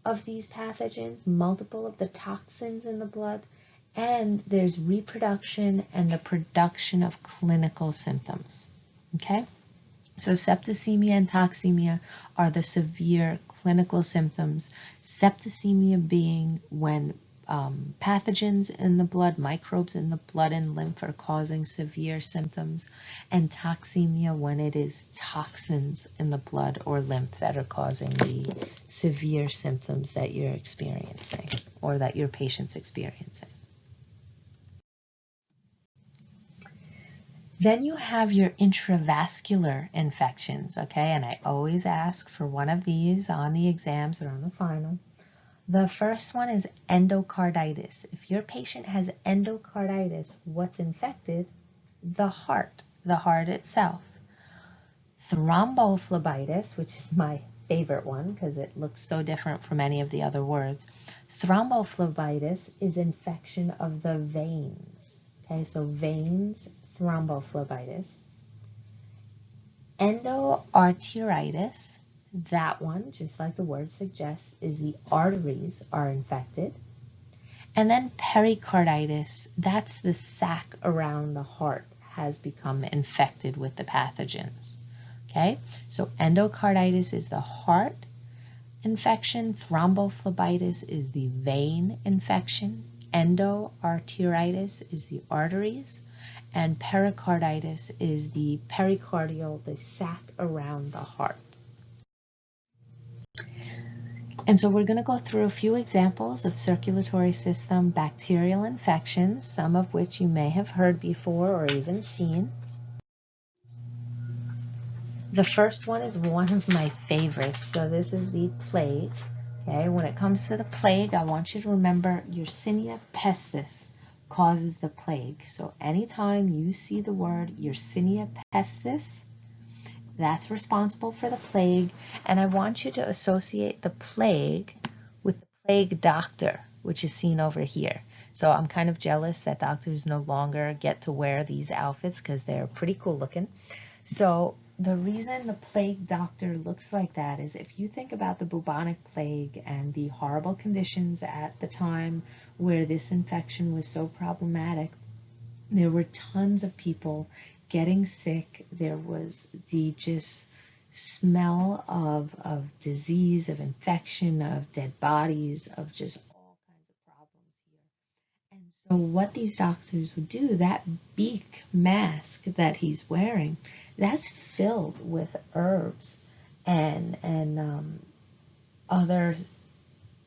of these pathogens, multiple of the toxins in the blood, and there's reproduction and the production of clinical symptoms. Okay? So septicemia and toxemia are the severe clinical symptoms. Septicemia being when pathogens in the blood, microbes in the blood and lymph are causing severe symptoms, and toxemia when it is toxins in the blood or lymph that are causing the severe symptoms that you're experiencing or that your patient's experiencing. Then you have your intravascular infections, okay? And I always ask for one of these on the exams or on the final. The first one is endocarditis. If your patient has endocarditis, what's infected? The heart itself. Thrombophlebitis, which is my favorite one because it looks so different from any of the other words. Thrombophlebitis is infection of the veins, okay? So veins, thrombophlebitis. Endoarteritis, that one, just like the word suggests, is the arteries are infected. And then pericarditis, that's the sac around the heart has become infected with the pathogens. Okay, so endocarditis is the heart infection, thrombophlebitis is the vein infection, endoarteritis is the arteries, and pericarditis is the pericardial, the sac around the heart. And so we're going to go through a few examples of circulatory system bacterial infections, some of which you may have heard before or even seen. The first one is one of my favorites. So this is the plague. Okay, when it comes to the plague, I want you to remember Yersinia pestis causes the plague. So anytime you see the word Yersinia pestis, that's responsible for the plague, and I want you to associate the plague with the plague doctor, which is seen over here. So I'm kind of jealous that doctors no longer get to wear these outfits because they're pretty cool looking. So the reason the plague doctor looks like that is if you think about the bubonic plague and the horrible conditions at the time where this infection was so problematic, there were tons of people getting sick. There was the just smell of disease, of infection, of dead bodies, of just all kinds of problems here. And so what these doctors would do, that beak mask that he's wearing, that's filled with herbs and other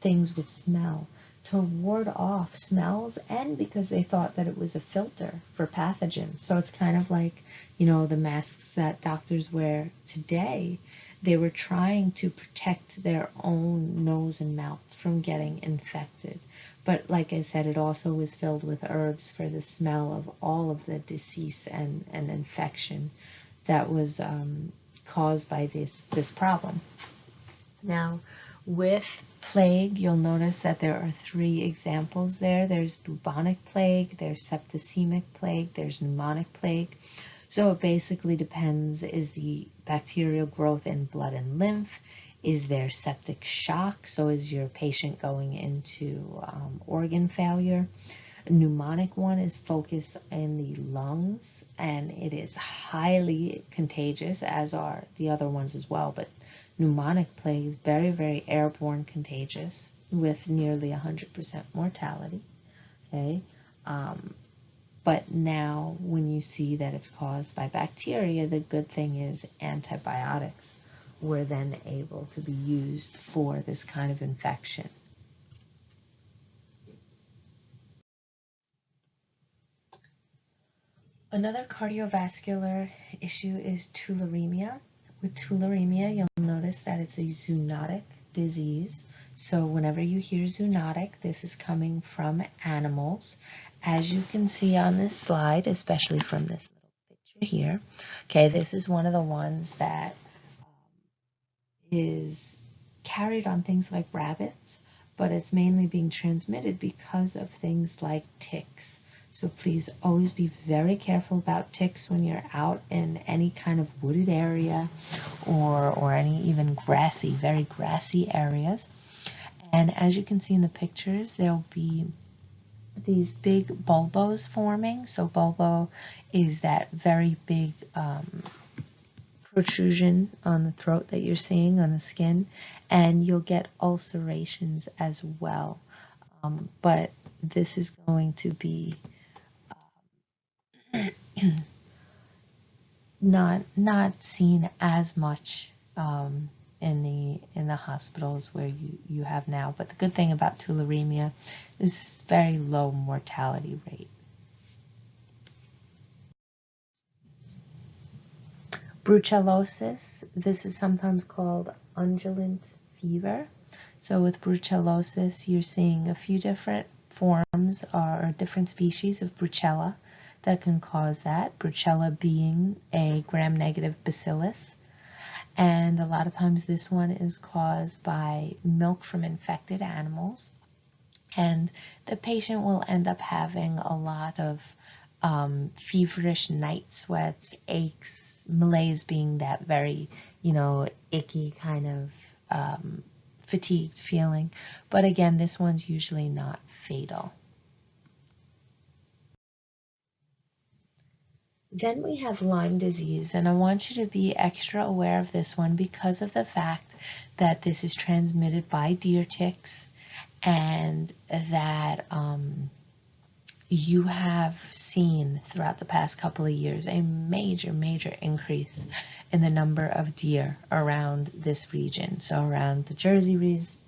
things with smell to ward off smells, and because they thought that it was a filter for pathogens. So it's kind of like, you know, the masks that doctors wear today. They were trying to protect their own nose and mouth from getting infected. But like I said, it also was filled with herbs for the smell of all of the disease and infection that was caused by this problem. Now, with plague, you'll notice that there are 3 examples there. There's bubonic plague, there's septicemic plague, there's pneumonic plague. So it basically depends, is the bacterial growth in blood and lymph? Is there septic shock? So is your patient going into organ failure? A pneumonic one is focused in the lungs, and it is highly contagious, as are the other ones as well. But pneumonic plague is very, very airborne contagious with nearly 100% mortality. Okay. But now when you see that it's caused by bacteria, the good thing is antibiotics were then able to be used for this kind of infection. Another cardiovascular issue is tularemia. With tularemia, you'll notice that it's a zoonotic disease. So whenever you hear zoonotic, this is coming from animals. As you can see on this slide, especially from this little picture here, okay, this is one of the ones that is carried on things like rabbits, but it's mainly being transmitted because of things like ticks. So please always be very careful about ticks when you're out in any kind of wooded area or any even grassy, very grassy areas. And as you can see in the pictures, there'll be these big bulbos forming. So bulbo is that very big protrusion on the throat that you're seeing on the skin, and you'll get ulcerations as well. But this is going to be not seen as much in the hospitals where you have now. But the good thing about tularemia is very low mortality rate. Brucellosis, this is sometimes called undulant fever. So with brucellosis, you're seeing a few different forms or different species of Brucella that can cause that. Brucella being a gram-negative bacillus. And a lot of times this one is caused by milk from infected animals. And the patient will end up having a lot of feverish night sweats, aches, malaise being that very, icky kind of fatigued feeling. But again, this one's usually not fatal. Then we have Lyme disease, and I want you to be extra aware of this one because of the fact that this is transmitted by deer ticks, and that you have seen throughout the past couple of years a major increase in the number of deer around this region. So around the Jersey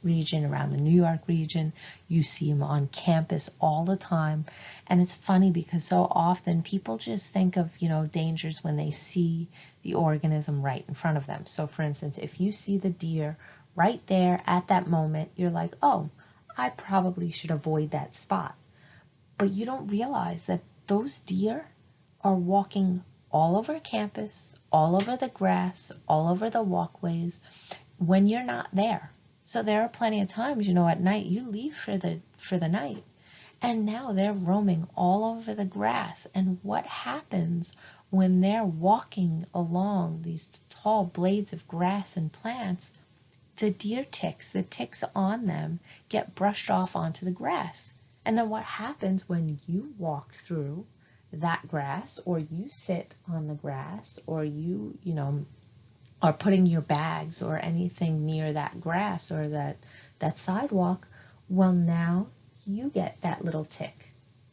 region, around the New York region, you see them on campus all the time. And it's funny because so often people just think of, dangers when they see the organism right in front of them. So for instance, if you see the deer right there at that moment, you're like, oh, I probably should avoid that spot. But you don't realize that those deer are walking all over campus, all over the grass, all over the walkways when you're not there. So there are plenty of times, at night you leave for the night, and now they're roaming all over the grass. And what happens when they're walking along these tall blades of grass and plants? The deer ticks, the ticks on them, get brushed off onto the grass. And then what happens when you walk through that grass, or you sit on the grass, or you are putting your bags or anything near that grass or that sidewalk? Well, now you get that little tick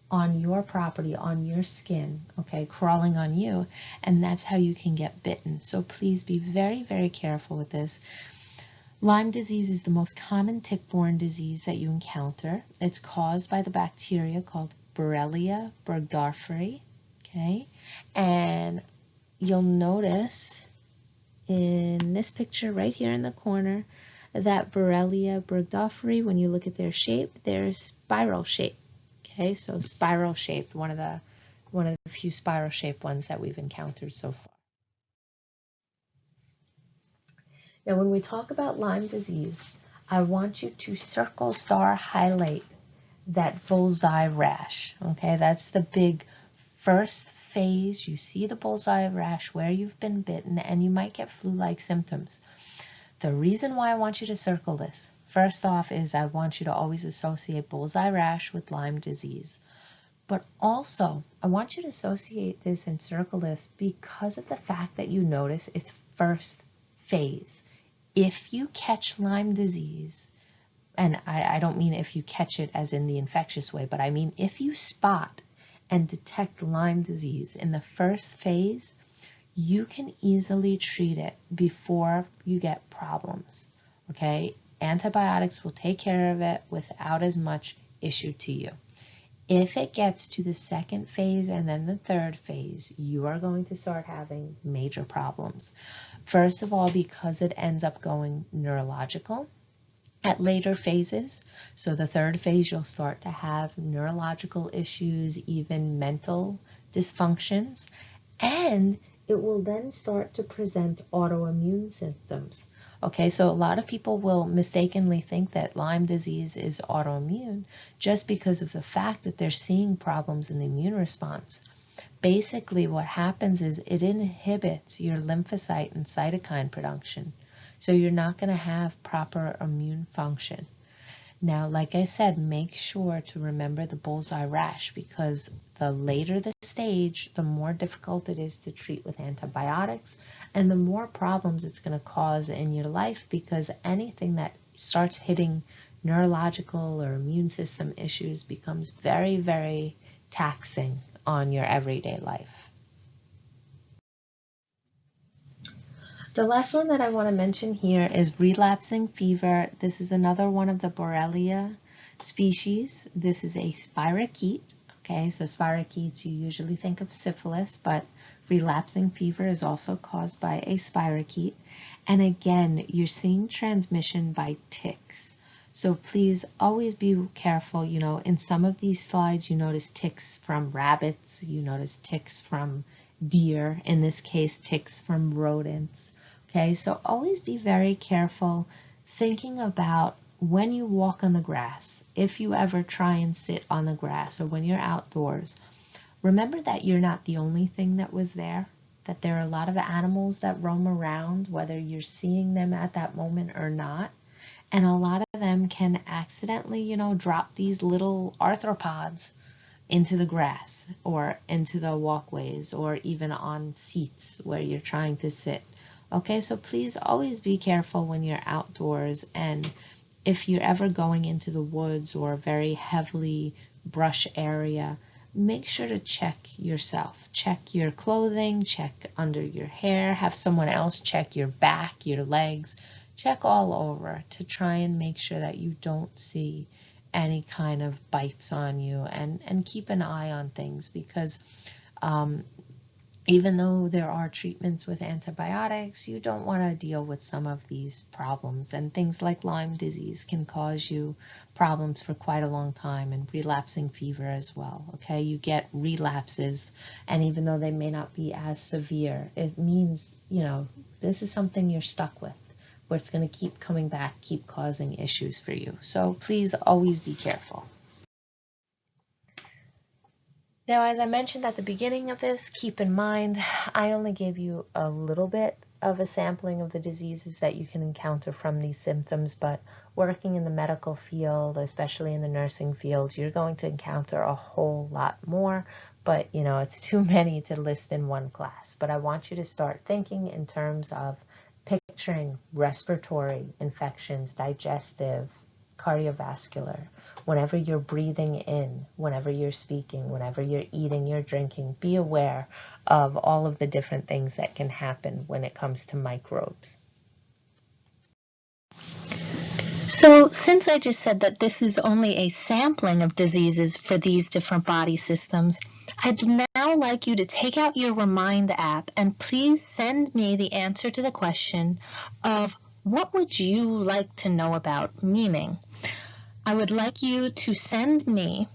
on your property, on your skin, okay, crawling on you, and that's how you can get bitten. So please be very, very careful with this. Lyme disease is the most common tick-borne disease that you encounter. It's caused by the bacteria called Borrelia burgdorferi, okay? And you'll notice in this picture right here in the corner that Borrelia burgdorferi, when you look at their shape, they're spiral shape. Okay, so spiral shaped, one of the few spiral shaped ones that we've encountered so far. Now, when we talk about Lyme disease, I want you to circle, star, highlight that bullseye rash. Okay, that's the big first phase. You see the bullseye rash where you've been bitten, and you might get flu-like symptoms. The reason why I want you to circle this, first off, is I want you to always associate bullseye rash with Lyme disease. But also, I want you to associate this and circle this because of the fact that you notice its first phase. If you catch Lyme disease, and I don't mean if you catch it as in the infectious way, but I mean if you spot and detect Lyme disease in the first phase, you can easily treat it before you get problems, okay? Antibiotics will take care of it without as much issue to you. If it gets to the second phase and then the third phase, you are going to start having major problems. First of all, because it ends up going neurological at later phases. So the third phase, you'll start to have neurological issues, even mental dysfunctions, and it will then start to present autoimmune symptoms. Okay, so a lot of people will mistakenly think that Lyme disease is autoimmune just because of the fact that they're seeing problems in the immune response. Basically, what happens is it inhibits your lymphocyte and cytokine production. So you're not going to have proper immune function. Now, like I said, make sure to remember the bullseye rash because the later the stage, the more difficult it is to treat with antibiotics and the more problems it's going to cause in your life because anything that starts hitting neurological or immune system issues becomes very, very taxing on your everyday life. The last one that I want to mention here is relapsing fever. This is another one of the Borrelia species. This is a spirochete. Okay, so spirochetes, you usually think of syphilis, but relapsing fever is also caused by a spirochete. And again, you're seeing transmission by ticks. So please always be careful. You know, in some of these slides, you notice ticks from rabbits, you notice ticks from deer, in this case, ticks from rodents. Okay, so always be very careful thinking about when you walk on the grass, if you ever try and sit on the grass or when you're outdoors, remember that you're not the only thing that was there, that there are a lot of animals that roam around, whether you're seeing them at that moment or not. And a lot of them can accidentally, you know, drop these little arthropods into the grass or into the walkways or even on seats where you're trying to sit. Okay, so please always be careful when you're outdoors, and if you're ever going into the woods or a very heavily brush area, make sure to check yourself. Check your clothing, check under your hair, have someone else check your back, your legs, check all over to try and make sure that you don't see any kind of bites on you, and keep an eye on things because even though there are treatments with antibiotics, you don't want to deal with some of these problems. And things like Lyme disease can cause you problems for quite a long time, and relapsing fever as well. Okay, you get relapses, and even though they may not be as severe, it means, you know, this is something you're stuck with, where it's going to keep coming back, keep causing issues for you. So please always be careful. Now, as I mentioned at the beginning of this, keep in mind, I only gave you a little bit of a sampling of the diseases that you can encounter from these symptoms, but working in the medical field, especially in the nursing field, you're going to encounter a whole lot more, but you know, it's too many to list in one class. But I want you to start thinking in terms of picturing respiratory infections, digestive, cardiovascular. Whenever you're breathing in, whenever you're speaking, whenever you're eating, you're drinking, be aware of all of the different things that can happen when it comes to microbes. So since I just said that this is only a sampling of diseases for these different body systems, I'd now like you to take out your Remind app and please send me the answer to the question of what would you like to know about? Meaning, I would like you to send me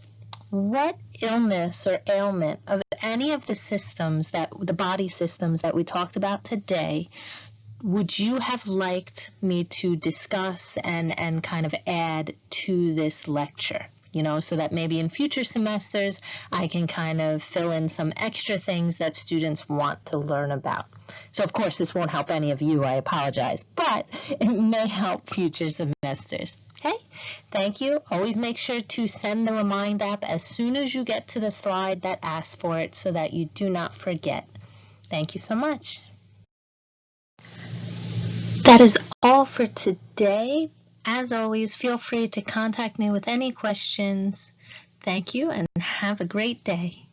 what illness or ailment of any of the systems the body systems that we talked about today would you have liked me to discuss and kind of add to this lecture? So that maybe in future semesters, I can kind of fill in some extra things that students want to learn about. So of course, this won't help any of you, I apologize, but it may help future semesters. Okay, thank you. Always make sure to send the Remind app as soon as you get to the slide that asks for it so that you do not forget. Thank you so much. That is all for today. As always, feel free to contact me with any questions. Thank you and have a great day.